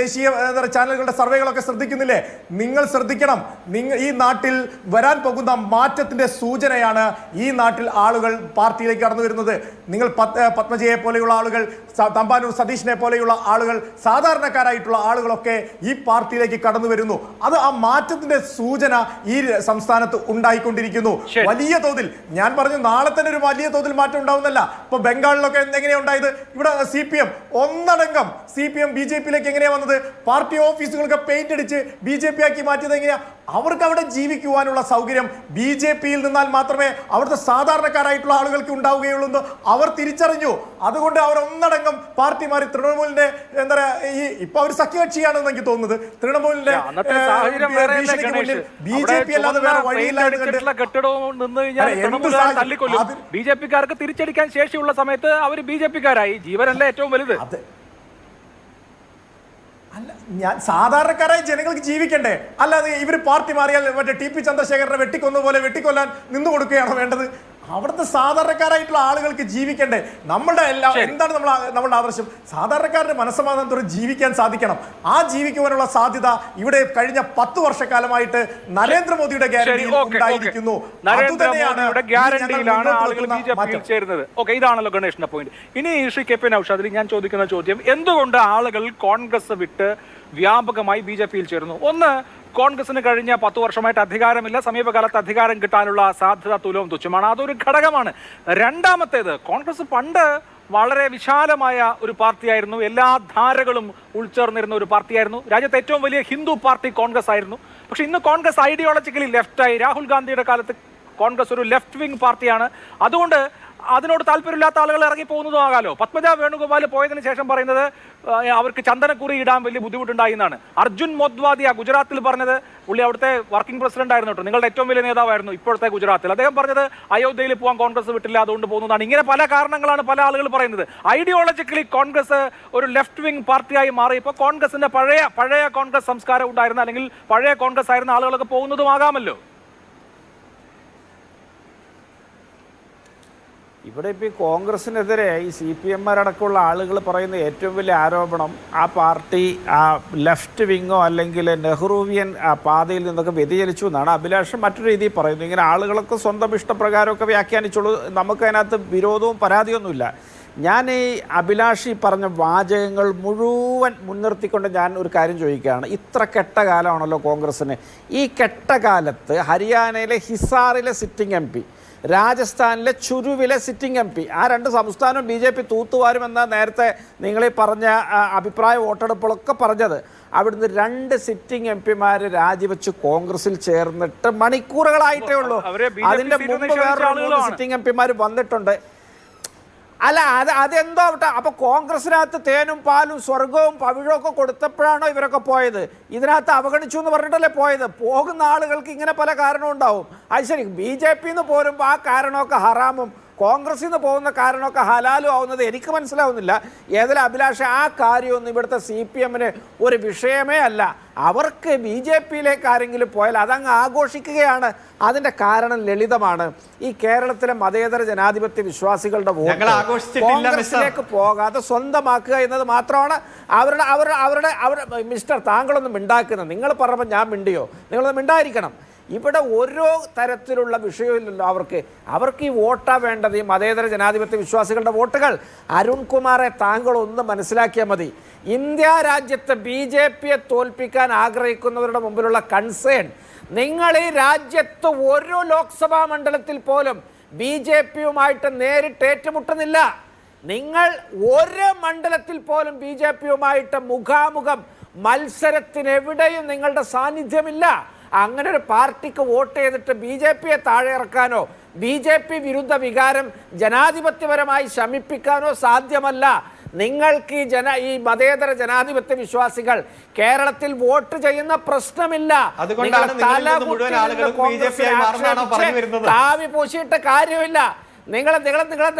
ചാനലുകളുടെ സർവേകളൊക്കെ ശ്രദ്ധിക്കുന്നില്ലേ? നിങ്ങൾ ശ്രദ്ധിക്കണം. ഈ നാട്ടിൽ വരാൻ പോകുന്ന മാറ്റത്തിന്റെ സൂചനയാണ് ഈ നാട്ടിൽ ആളുകൾ പാർട്ടിയിലേക്ക് കടന്നു വരുന്നത്. നിങ്ങൾ പത്മജയെ പോലെയുള്ള ആളുകൾ, തമ്പാനൂർ സതീഷിനെ പോലെയുള്ള ആളുകൾ, സാധാരണക്കാരായിട്ടുള്ള ആളുകളൊക്കെ ഈ പാർട്ടിയിലേക്ക് കടന്നു വരുന്നു. അത് ആ മാറ്റത്തിന്റെ സൂചന ഈ സംസ്ഥാനത്ത് ഉണ്ടായിക്കൊണ്ടിരിക്കുന്നു വലിയ തോതിൽ. ഞാൻ പറഞ്ഞു നാളെ തന്നെ ഒരു വലിയ തോതിൽ മാറ്റം ഉണ്ടാവുന്നല്ല. ഇപ്പൊ ബംഗാളിലൊക്കെ എങ്ങനെയാ ഉണ്ടായത്? ഇവിടെ CPM ഒന്നടങ്കം BJP-യിലേക്ക് എങ്ങനെയാ വന്നത്? പാർട്ടി ഓഫീസുകൾക്ക് പെയിന്റ് അടിച്ച് BJP ആക്കി മാറ്റിയത് എങ്ങനെയാ? അവർക്ക് അവിടെ ജീവിക്കുവാനുള്ള സൗകര്യം BJP-യിൽ നിന്നാൽ മാത്രമേ അവിടുത്തെ സാധാരണക്കാരായിട്ടുള്ള ആളുകൾക്ക് ഉണ്ടാവുകയുള്ളൂ എന്ന് അവർ തിരിച്ചറിഞ്ഞു. അതുകൊണ്ട് അവർ ഒന്നടങ്കം പാർട്ടി മാറി തൃണമൂലിന്റെ എന്താ പറയാ ഇപ്പൊ അവർ സഖ്യകക്ഷിയാണെന്ന് എനിക്ക് തോന്നുന്നത്. തൃണമൂലിന്റെ BJP അല്ലാതെ വേറെ വഴിയില്ല. BJP-ക്കാർക്ക് തിരിച്ചടിക്കാൻ ശേഷിയുള്ള സമയത്ത് അവർ BJP-ക്കാരായി. ജീവനല്ലേ ഏറ്റവും വലുത്. അല്ല, സാധാരണക്കാരായ ജനങ്ങൾക്ക് ജീവിക്കണ്ടേ? അല്ലാതെ ഇവർ പാർട്ടി മാറിയാൽ മറ്റേ TP ചന്ദ്രശേഖരനെ വെട്ടിക്കൊന്ന പോലെ വെട്ടിക്കൊല്ലാൻ നിന്നു കൊടുക്കുകയാണോ വേണ്ടത്? അവിടുത്തെ സാധാരണക്കാരായിട്ടുള്ള ആളുകൾക്ക് ജീവിക്കണ്ടേ? എന്താണ് നമ്മളുടെ ആദർശം? സാധാരണക്കാരുടെ മനസ്സമാധാനത്തോടെ ജീവിക്കാൻ സാധിക്കണം. ആ ജീവിക്കുവാനുള്ള സാധ്യത ഇവിടെ കഴിഞ്ഞ 10 വർഷക്കാലമായിട്ട് നരേന്ദ്രമോദിയുടെ ഗ്യാരണ്ടിയിലായിരിക്കുന്നു. ഇതാണല്ലോ ഗണേഷിന്റെ പോയിന്റ്. ഇനി ശ്രീ KP നൗഷാദിൽ ഞാൻ ചോദിക്കുന്ന ചോദ്യം, എന്തുകൊണ്ട് ആളുകൾ കോൺഗ്രസ് വിട്ട് വ്യാപകമായി BJP-യിൽ ചേരുന്നു? ഒന്ന്, കോൺഗ്രസിന് കഴിഞ്ഞ 10 വർഷമായിട്ട് അധികാരമില്ല. സമീപകാലത്ത് അധികാരം കിട്ടാനുള്ള സാധ്യത തുലവും തുച്ഛമാണ്. അതൊരു ഘടകമാണ്. രണ്ടാമത്തേത്, കോൺഗ്രസ് പണ്ട് വളരെ വിശാലമായ ഒരു പാർട്ടിയായിരുന്നു. എല്ലാ ധാരകളും ഉൾച്ചേർന്നിരുന്ന ഒരു പാർട്ടിയായിരുന്നു. രാജ്യത്തെ ഏറ്റവും വലിയ ഹിന്ദു പാർട്ടി കോൺഗ്രസ് ആയിരുന്നു. പക്ഷെ ഇന്ന് കോൺഗ്രസ് ഐഡിയോളജിക്കലി ലെഫ്റ്റായി. രാഹുൽ ഗാന്ധിയുടെ കാലത്ത് കോൺഗ്രസ് ഒരു ലെഫ്റ്റ് വിങ് പാർട്ടിയാണ്. അതുകൊണ്ട് അതിനോട് താല്പര്യമില്ലാത്ത ആളുകൾ ഇറങ്ങി പോകുന്നതും ആകാലോ. പത്മജ വേണുഗോപാൽ പോയതിനു ശേഷം പറയുന്നത് അവർക്ക് ചന്ദനക്കുറി ഇടാൻ വലിയ ബുദ്ധിമുട്ടുണ്ടായി എന്നാണ്. അർജുൻ മോദ്വാദിയ ഗുജറാത്തിൽ പറഞ്ഞത്, പുള്ളി അവിടുത്തെ വർക്കിംഗ് പ്രസിഡന്റ് ആയിരുന്നു കേട്ടോ, നിങ്ങളുടെ ഏറ്റവും വലിയ നേതാവായിരുന്നു ഇപ്പോഴത്തെ ഗുജറാത്തിൽ. അദ്ദേഹം പറഞ്ഞത് അയോധ്യയിൽ പോകാൻ കോൺഗ്രസ് വിട്ടില്ല, അതുകൊണ്ട് പോകുന്നതാണ്. ഇങ്ങനെ പല കാരണങ്ങളാണ് പല ആളുകൾ പറയുന്നത്. ഐഡിയോളജിക്കലി കോൺഗ്രസ് ഒരു ലെഫ്റ്റ് വിങ് പാർട്ടിയായി മാറിയപ്പോൾ കോൺഗ്രസിന്റെ പഴയ കോൺഗ്രസ് സംസ്കാരം ഉണ്ടായിരുന്ന, അല്ലെങ്കിൽ പഴയ കോൺഗ്രസ് ആയിരുന്ന ആളുകളൊക്കെ പോകുന്നതുമാകാമല്ലോ. ഇവിടെ ഇപ്പോൾ ഈ കോൺഗ്രസിനെതിരെ ഈ CPM അടക്കമുള്ള ആളുകൾ പറയുന്ന ഏറ്റവും വലിയ ആരോപണം ആ പാർട്ടി ആ ലെഫ്റ്റ് വിങ്ങോ അല്ലെങ്കിൽ നെഹ്റുവിയൻ പാതയിൽ നിന്നൊക്കെ വ്യതിചലിച്ചു എന്നാണ്. അഭിലാഷം മറ്റൊരു രീതിയിൽ പറയുന്നു. ഇങ്ങനെ ആളുകളൊക്കെ സ്വന്തം ഇഷ്ടപ്രകാരമൊക്കെ വ്യാഖ്യാനിച്ചുള്ളൂ, നമുക്കതിനകത്ത് വിരോധവും പരാതിയൊന്നുമില്ല. ഞാൻ ഈ അഭിലാഷി പറഞ്ഞ വാചകങ്ങൾ മുഴുവൻ മുൻനിർത്തിക്കൊണ്ട് ഞാൻ ഒരു കാര്യം ചോദിക്കുകയാണ്. ഇത്ര കെട്ട കാലമാണല്ലോ കോൺഗ്രസ്സിന്. ഈ കെട്ട കാലത്ത് ഹരിയാനയിലെ ഹിസാറിലെ സിറ്റിംഗ് MP, രാജസ്ഥാനിലെ ചുരുവിലെ സിറ്റിംഗ് MP, ആ രണ്ട് സംസ്ഥാനവും BJP തൂത്തുവാരുമെന്ന നേരത്തെ നിങ്ങളീ പറഞ്ഞ അഭിപ്രായ വോട്ടെടുപ്പുകളൊക്കെ പറഞ്ഞത്. അവിടുന്ന് 2 സിറ്റിംഗ് MP രാജിവെച്ച് കോൺഗ്രസിൽ ചേർന്നിട്ട് മണിക്കൂറുകളായിട്ടേ ഉള്ളൂ. അതിന്റെ മുമ്പ് വേറെ സിറ്റിംഗ് MP വന്നിട്ടുണ്ട്. അല്ല, അതെന്തോ ആവട്ടെ. അപ്പോൾ കോൺഗ്രസിനകത്ത് തേനും പാലും സ്വർഗവും പവിഴവും ഒക്കെ കൊടുത്തപ്പോഴാണോ ഇവരൊക്കെ പോയത്? ഇതിനകത്ത് അവഗണിച്ചു എന്ന് പറഞ്ഞിട്ടല്ലേ പോയത്? പോകുന്ന ആളുകൾക്ക് ഇങ്ങനെ പല കാരണവും ഉണ്ടാവും. അത് ശരി, BJP പോരുമ്പോൾ ആ കാരണമൊക്കെ ഹറാമും കോൺഗ്രസിൽ നിന്ന് പോകുന്ന കാരണമൊക്കെ ഹലാലും ആവുന്നത് എനിക്ക് മനസ്സിലാവുന്നില്ല. ഏതെങ്കിലും അഭിലാഷ ആ കാര്യമൊന്നും ഇവിടുത്തെ CPM ഒരു വിഷയമേ അല്ല. അവർക്ക് BJP ആരെങ്കിലും പോയാൽ അതങ്ങ് ആഘോഷിക്കുകയാണ്. അതിൻ്റെ കാരണം ലളിതമാണ്. ഈ കേരളത്തിലെ മതേതര ജനാധിപത്യ വിശ്വാസികളുടെ വോട്ട് കോൺഗ്രസിലേക്ക് പോകാതെ സ്വന്തമാക്കുക എന്നത് മാത്രമാണ് അവരുടെ മിസ്റ്റർ താങ്കളൊന്നും മിണ്ടാക്കുന്നത്. നിങ്ങൾ പറഞ്ഞപ്പോൾ ഞാൻ മിണ്ടിയോ? നിങ്ങളൊന്നും മിണ്ടായിരിക്കണം. ഇവിടെ ഓരോ തരത്തിലുള്ള വിഷയമില്ലല്ലോ അവർക്ക് ഈ വോട്ടാ വേണ്ടത്, ഈ മതേതര ജനാധിപത്യ വിശ്വാസികളുടെ വോട്ടുകൾ. അരുൺകുമാറെ താങ്കൾ ഒന്ന് മനസ്സിലാക്കിയാൽ മതി. ഇന്ത്യ രാജ്യത്ത് BJP തോൽപ്പിക്കാൻ ആഗ്രഹിക്കുന്നവരുടെ മുമ്പിലുള്ള കൺസേൺ, നിങ്ങൾ ഈ രാജ്യത്ത് ഒരു ലോക്സഭാ മണ്ഡലത്തിൽ പോലും BJP നേരിട്ട് ഏറ്റുമുട്ടുന്നില്ല. നിങ്ങൾ ഒരു മണ്ഡലത്തിൽ പോലും BJP മുഖാമുഖം മത്സരത്തിനെവിടെയും നിങ്ങളുടെ സാന്നിധ്യമില്ല. അങ്ങനെ ഒരു പാർട്ടിക്ക് വോട്ട് ചെയ്തിട്ട് BJP താഴെ ഇറക്കാനോ BJP വിരുദ്ധ വികാരം ജനാധിപത്യപരമായി ശമിപ്പിക്കാനോ സാധ്യമല്ല. നിങ്ങൾക്ക് ഈ മതേതര ജനാധിപത്യ വിശ്വാസികൾ കേരളത്തിൽ വോട്ട് ചെയ്യുന്ന പ്രശ്നമില്ല. കാവി പൂശിയിട്ട് കാര്യമില്ല. നിങ്ങളെ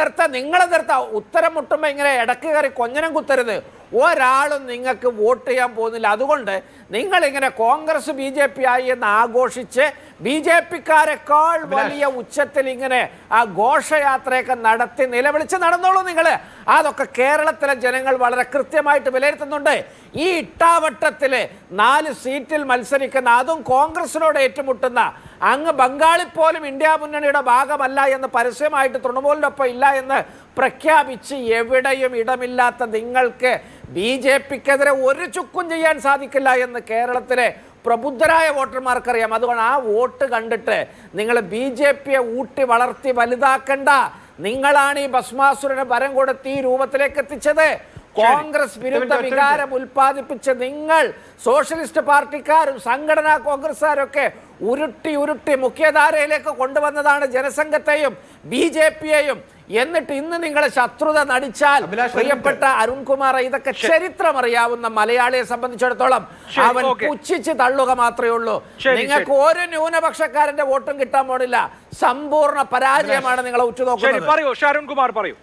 നിർത്താം. ഉത്തരം മുട്ടുമ്പോൾ ഇങ്ങനെ ഇടക്ക് കയറി കൊഞ്ഞനം കുത്തരുത്. ഒരാളും നിങ്ങൾക്ക് വോട്ട് ചെയ്യാൻ പോകുന്നില്ല. അതുകൊണ്ട് നിങ്ങളിങ്ങനെ കോൺഗ്രസ് BJP ആയി എന്ന് ആഘോഷിച്ച് BJP-ക്കാരെക്കാൾ വലിയ ഉച്ചത്തിൽ ഇങ്ങനെ ആ ഘോഷയാത്രയൊക്കെ നടത്തി നിലവിളിച്ച് നടന്നോളൂ നിങ്ങൾ. അതൊക്കെ കേരളത്തിലെ ജനങ്ങൾ വളരെ കൃത്യമായിട്ട് വിലയിരുത്തുന്നുണ്ട്. ഈ ഇട്ടാവട്ടത്തിൽ 4 സീറ്റിൽ മത്സരിക്കുന്ന, അതും കോൺഗ്രസിനോട് ഏറ്റുമുട്ടുന്ന, അങ്ങ് ബംഗാളിൽ പോലും ഇന്ത്യ മുന്നണിയുടെ ഭാഗമല്ല എന്ന് പരസ്യമായിട്ട് തൃണമൂലിനൊപ്പം ഇല്ല എന്ന് പ്രഖ്യാപിച്ച് എവിടെയും ഇടമില്ലാത്ത നിങ്ങൾക്ക് BJP-ക്കെതിരെ ഒരു ചുക്കും ചെയ്യാൻ സാധിക്കില്ല എന്ന് കേരളത്തിലെ പ്രബുദ്ധരായ വോട്ടർമാർക്കറിയാം. അതുകൊണ്ട് ആ വോട്ട് കണ്ടിട്ട് നിങ്ങൾ BJP-യെ ഊട്ടി വളർത്തി വലുതാക്കണ്ട. നിങ്ങളാണ് ഈ ഭസ്മാസുരന് വരം കൊടുത്ത് ഈ രൂപത്തിലേക്ക് എത്തിച്ചത്. കോൺഗ്രസ് വിരുദ്ധ വികാരം ഉൽപ്പാദിപ്പിച്ച് നിങ്ങൾ സോഷ്യലിസ്റ്റ് പാർട്ടിക്കാരും സംഘടനാ കോൺഗ്രസ്സുകാരൊക്കെ ഉരുട്ടി മുഖ്യധാരയിലേക്ക് കൊണ്ടുവന്നതാണ് ജനസംഘത്തെയും BJP-യെയും. എന്നിട്ട് ഇന്ന് നിങ്ങളെ ശത്രുത നടിച്ചാൽ പ്രിയപ്പെട്ട അരുൺകുമാർ, ഇതൊക്കെ ചരിത്രം അറിയാവുന്ന മലയാളിയെ സംബന്ധിച്ചിടത്തോളം അവൻ പുച്ഛിച്ച് തള്ളുക മാത്രമേ ഉള്ളൂ. നിങ്ങൾക്ക് ഒരു ന്യൂനപക്ഷക്കാരന്റെ വോട്ടും കിട്ടാൻ പോണില്ല. സമ്പൂർണ്ണ പരാജയമാണ് നിങ്ങളെ ഉറ്റുനോക്കുന്നത്. അരുൺകുമാർ പറയൂ.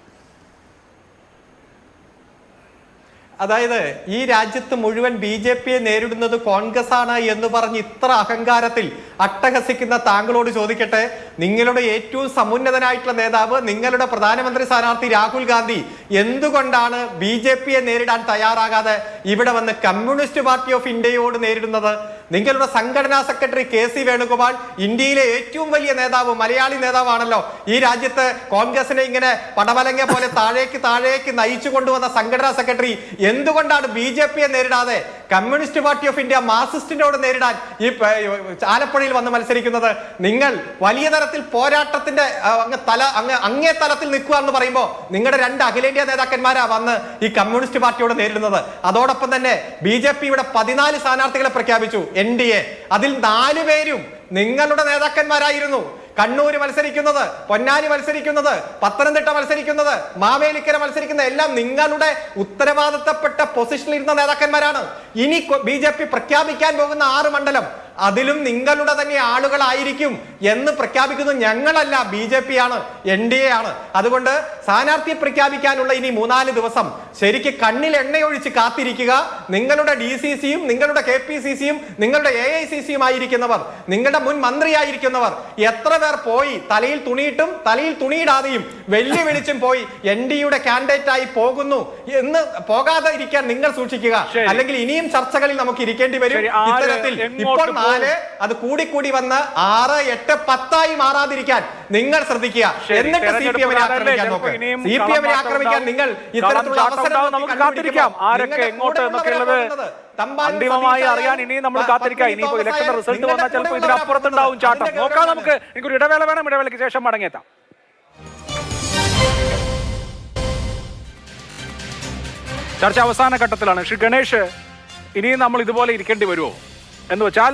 അതായത് ഈ രാജ്യത്ത് മുഴുവൻ BJP-യെ നേരിടുന്നത് കോൺഗ്രസ് ആണ് എന്ന് പറഞ്ഞ് ഇത്ര അഹങ്കാരത്തിൽ അട്ടഹസിക്കുന്ന താങ്കളോട് ചോദിക്കട്ടെ, നിങ്ങളുടെ ഏറ്റവും സമുന്നതനായിട്ടുള്ള നേതാവ്, നിങ്ങളുടെ പ്രധാനമന്ത്രി സ്ഥാനാർത്ഥി രാഹുൽ ഗാന്ധി എന്തുകൊണ്ടാണ് BJP-യെ നേരിടാൻ തയ്യാറാകാതെ ഇവിടെ വന്ന് കമ്മ്യൂണിസ്റ്റ് പാർട്ടി ഓഫ് ഇന്ത്യയോട് നേരിടുന്നത്? നിങ്ങളുടെ സംഘടനാ സെക്രട്ടറി KC വേണുഗോപാൽ ഇന്ത്യയിലെ ഏറ്റവും വലിയ നേതാവ്, മലയാളി നേതാവാണല്ലോ. ഈ രാജ്യത്ത് കോൺഗ്രസിനെ ഇങ്ങനെ പടവലങ്ങ പോലെ താഴേക്ക് നയിച്ചു കൊണ്ടുവന്ന സംഘടനാ സെക്രട്ടറി എന്തുകൊണ്ടാണ് BJP-യെ നേരിടാതെ കമ്മ്യൂണിസ്റ്റ് പാർട്ടി ഓഫ് ഇന്ത്യ മാർക്സിസ്റ്റിനോട് നേരിടാൻ ഈ ആലപ്പുഴയിൽ വന്ന് മത്സരിക്കുന്നത്? നിങ്ങൾ വലിയ തരത്തിൽ പോരാട്ടത്തിന്റെ അങ്ങേ തലത്തിൽ നിൽക്കുക എന്ന് പറയുമ്പോൾ നിങ്ങളുടെ 2 അഖിലേന്ത്യാ നേതാക്കന്മാരാ വന്ന് ഈ കമ്മ്യൂണിസ്റ്റ് പാർട്ടിയോട് നേരിടുന്നത്. അതോടൊപ്പം തന്നെ BJP ഇവിടെ 14 സ്ഥാനാർത്ഥികളെ പ്രഖ്യാപിച്ചു NDA. അതിൽ 4 പേരും നിങ്ങളുടെ നേതാക്കന്മാരായിരുന്നു. കണ്ണൂര് മത്സരിക്കുന്നത്, പൊന്നാനി മത്സരിക്കുന്നത്, പത്തനംതിട്ട മത്സരിക്കുന്നത്, മാവേലിക്കര മത്സരിക്കുന്ന എല്ലാം നിങ്ങളുടെ ഉത്തരവാദിത്തപ്പെട്ട പൊസിഷനിൽ ഇരുന്ന നേതാക്കന്മാരാണ്. ഇനി BJP പ്രഖ്യാപിക്കാൻ പോകുന്ന 6 മണ്ഡലം അതിലും നിങ്ങളുടെ തന്നെ ആളുകളായിരിക്കും എന്ന് പ്രഖ്യാപിക്കുന്നത് ഞങ്ങളല്ല, BJP ആണ്, NDA ആണ്. അതുകൊണ്ട് സ്ഥാനാർത്ഥി പ്രഖ്യാപിക്കാനുള്ള ഇനി 3-4 ദിവസം ശരിക്ക് കണ്ണിൽ എണ്ണയൊഴിച്ച് കാത്തിരിക്കുക. നിങ്ങളുടെ DCCയും നിങ്ങളുടെ KPCCയും നിങ്ങളുടെ AICCയും ആയിരിക്കുന്നവർ, നിങ്ങളുടെ മുൻ മന്ത്രിയായിരിക്കുന്നവർ എത്ര പേർ പോയി തലയിൽ തുണിയിട്ടും തലയിൽ തുണിയിടാതെയും വെല്ലുവിളിച്ചും പോയി NDAയുടെ കാൻഡിഡേറ്റ് ആയി പോകുന്നു എന്ന് പോകാതെ ഇരിക്കാൻ നിങ്ങൾ സൂക്ഷിക്കുക. അല്ലെങ്കിൽ ഇനിയും ചർച്ചകളിൽ നമുക്ക് ഇരിക്കേണ്ടി വരും. ഇത്തരത്തിൽ ഇപ്പോൾ 4 അത് കൂടിക്കൂടി വന്ന് 6, 8, 10 മാറാതിരിക്കാൻ നിങ്ങൾ ശ്രദ്ധിക്കുക. എന്നിട്ട് CPM-നെ ആക്രമിക്കാൻ നോക്കുക. CPM-നെ ആക്രമിക്കാൻ നിങ്ങൾ ഇത്തരത്തിലുള്ള അവസരം നമുക്ക് കാത്തിരിക്കാം. ആരൊക്കെ എങ്ങോട്ട് എന്നൊക്കെയുള്ളത് അന്തിമമായി അറിയാൻ ഇനിയും നമ്മൾ കാത്തിരിക്കാം. ഇനിയിപ്പോ ഇലക്ഷന്റെ റിസൾട്ട് വന്നാൽ ചിലപ്പോൾ ഇതിനപ്പുറത്തുണ്ടാവും ചാട്ടം. നോക്കാം. നമുക്ക് എനിക്കൊരു ഇടവേള വേണം. ഇടവേളയ്ക്ക് ശേഷം മടങ്ങിയെത്താം. ചർച്ച അവസാന ഘട്ടത്തിലാണ്. ശ്രീ ഗണേഷ്, ഇനിയും നമ്മൾ ഇതുപോലെ ഇരിക്കേണ്ടി വരുമോ? എന്ന് വെച്ചാൽ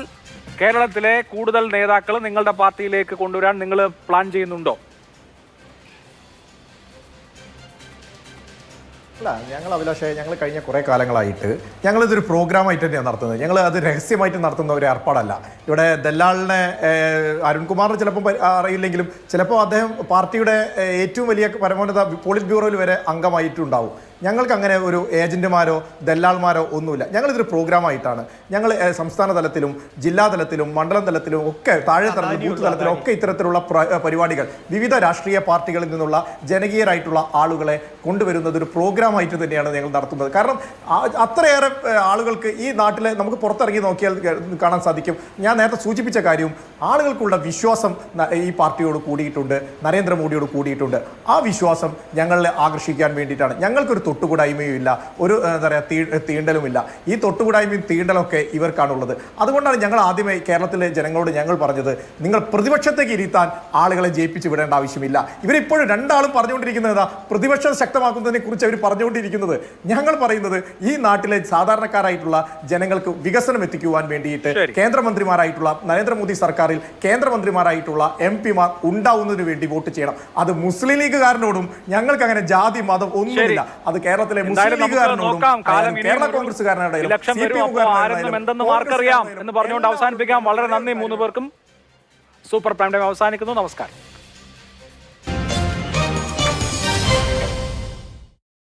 കേരളത്തിലെ കൂടുതൽ നേതാക്കൾ നിങ്ങളുടെ പാർട്ടിയിലേക്ക് കൊണ്ടുവരാൻ നിങ്ങൾ പ്ലാൻ ചെയ്യുന്നുണ്ടോ? അല്ല, ഞങ്ങൾ അഭിലാഷേ, ഞങ്ങൾ കഴിഞ്ഞ കുറേ കാലങ്ങളായിട്ട് ഞങ്ങളിതൊരു പ്രോഗ്രാമായിട്ട് തന്നെയാണ് നടത്തുന്നത്. ഞങ്ങൾ അത് രഹസ്യമായിട്ട് നടത്തുന്ന ഒരു ഏർപ്പാടല്ല. ഇവിടെ ദല്ലാളിനെ അരുൺകുമാറിന് ചിലപ്പോൾ അറിയില്ലെങ്കിലും ചിലപ്പോൾ അദ്ദേഹം പാർട്ടിയുടെ ഏറ്റവും വലിയ പരമോന്നത പോളിറ്റ് ബ്യൂറോയിൽ വരെ അംഗമായിട്ടുണ്ടാവും. ഞങ്ങൾക്ക് അങ്ങനെ ഒരു ഏജന്റുമാരോ ദല്ലാൾമാരോ ഒന്നുമില്ല. ഞങ്ങളിതൊരു പ്രോഗ്രാമായിട്ടാണ്. ഞങ്ങൾ സംസ്ഥാന തലത്തിലും ജില്ലാ തലത്തിലും മണ്ഡലം തലത്തിലും ഒക്കെ താഴെ തലത്തിലും ബൂത്ത് തലത്തിലും ഒക്കെ ഇത്തരത്തിലുള്ള പരിപാടികൾ വിവിധ രാഷ്ട്രീയ പാർട്ടികളിൽ നിന്നുള്ള ജനകീയരായിട്ടുള്ള ആളുകളെ കൊണ്ടുവരുന്നത് ഒരു പ്രോഗ്രാമായിട്ട് തന്നെയാണ് ഞങ്ങൾ നടത്തുന്നത്. കാരണം അത്രയേറെ ആളുകൾക്ക് ഈ നാട്ടിലെ നമുക്ക് പുറത്തിറങ്ങി നോക്കിയാൽ കാണാൻ സാധിക്കും. ഞാൻ നേരത്തെ സൂചിപ്പിച്ച കാര്യവും ആളുകൾക്കുള്ള വിശ്വാസം ഈ പാർട്ടിയോട് കൂടിയിട്ടുണ്ട്, നരേന്ദ്രമോദിയോട് കൂടിയിട്ടുണ്ട്. ആ വിശ്വാസം ഞങ്ങളെ ആകർഷിക്കാൻ വേണ്ടിയിട്ടാണ്. ഞങ്ങൾക്കൊരു തൊട്ടുകൂടായ്മയും ഇല്ല, ഒരു എന്താ പറയുക തീണ്ടലുമില്ല. ഈ തൊട്ടുകൂടായ്മയും തീണ്ടലൊക്കെ ഇവർക്കാണുള്ളത്. അതുകൊണ്ടാണ് ഞങ്ങൾ ആദ്യമേ കേരളത്തിലെ ജനങ്ങളോട് ഞങ്ങൾ പറഞ്ഞത്, നിങ്ങൾ പ്രതിപക്ഷത്തേക്ക് ഇരുത്താൻ ആളുകളെ ജയിപ്പിച്ച് വിടേണ്ട ആവശ്യമില്ല. ഇവരിപ്പോഴും രണ്ടാളും പറഞ്ഞുകൊണ്ടിരിക്കുന്നത് പ്രതിപക്ഷം ശക്തമാക്കുന്നതിനെ കുറിച്ച് അവർ പറഞ്ഞുകൊണ്ടിരിക്കുന്നത്. ഞങ്ങൾ പറയുന്നത് ഈ നാട്ടിലെ സാധാരണക്കാരായിട്ടുള്ള ജനങ്ങൾക്ക് വികസനം എത്തിക്കുവാൻ വേണ്ടിയിട്ട് കേന്ദ്രമന്ത്രിമാരായിട്ടുള്ള നരേന്ദ്രമോദി സർക്കാരിൽ കേന്ദ്രമന്ത്രിമാരായിട്ടുള്ള MP-മാർ ഉണ്ടാവുന്നതിന് വേണ്ടി വോട്ട് ചെയ്യണം. അത് മുസ്ലിം ലീഗുകാരനോടും ഞങ്ങൾക്ക് അങ്ങനെ ജാതി മതം ഒന്നുമില്ല. അത് കേരളത്തിലെ മുസ്ലിം ലീഗുകാരനോടും കേരള കോൺഗ്രസ്സുകാരനോടും എന്തെന്ന് ആർക്കറിയാം എന്ന് പറഞ്ഞുകൊണ്ട് അവസാനിപ്പിക്കാം. വളരെ നന്ദി 3 പേർക്കും. സൂപ്പർ പ്രൈം ടൈം അവസാനിക്കുന്നു. നമസ്കാരം.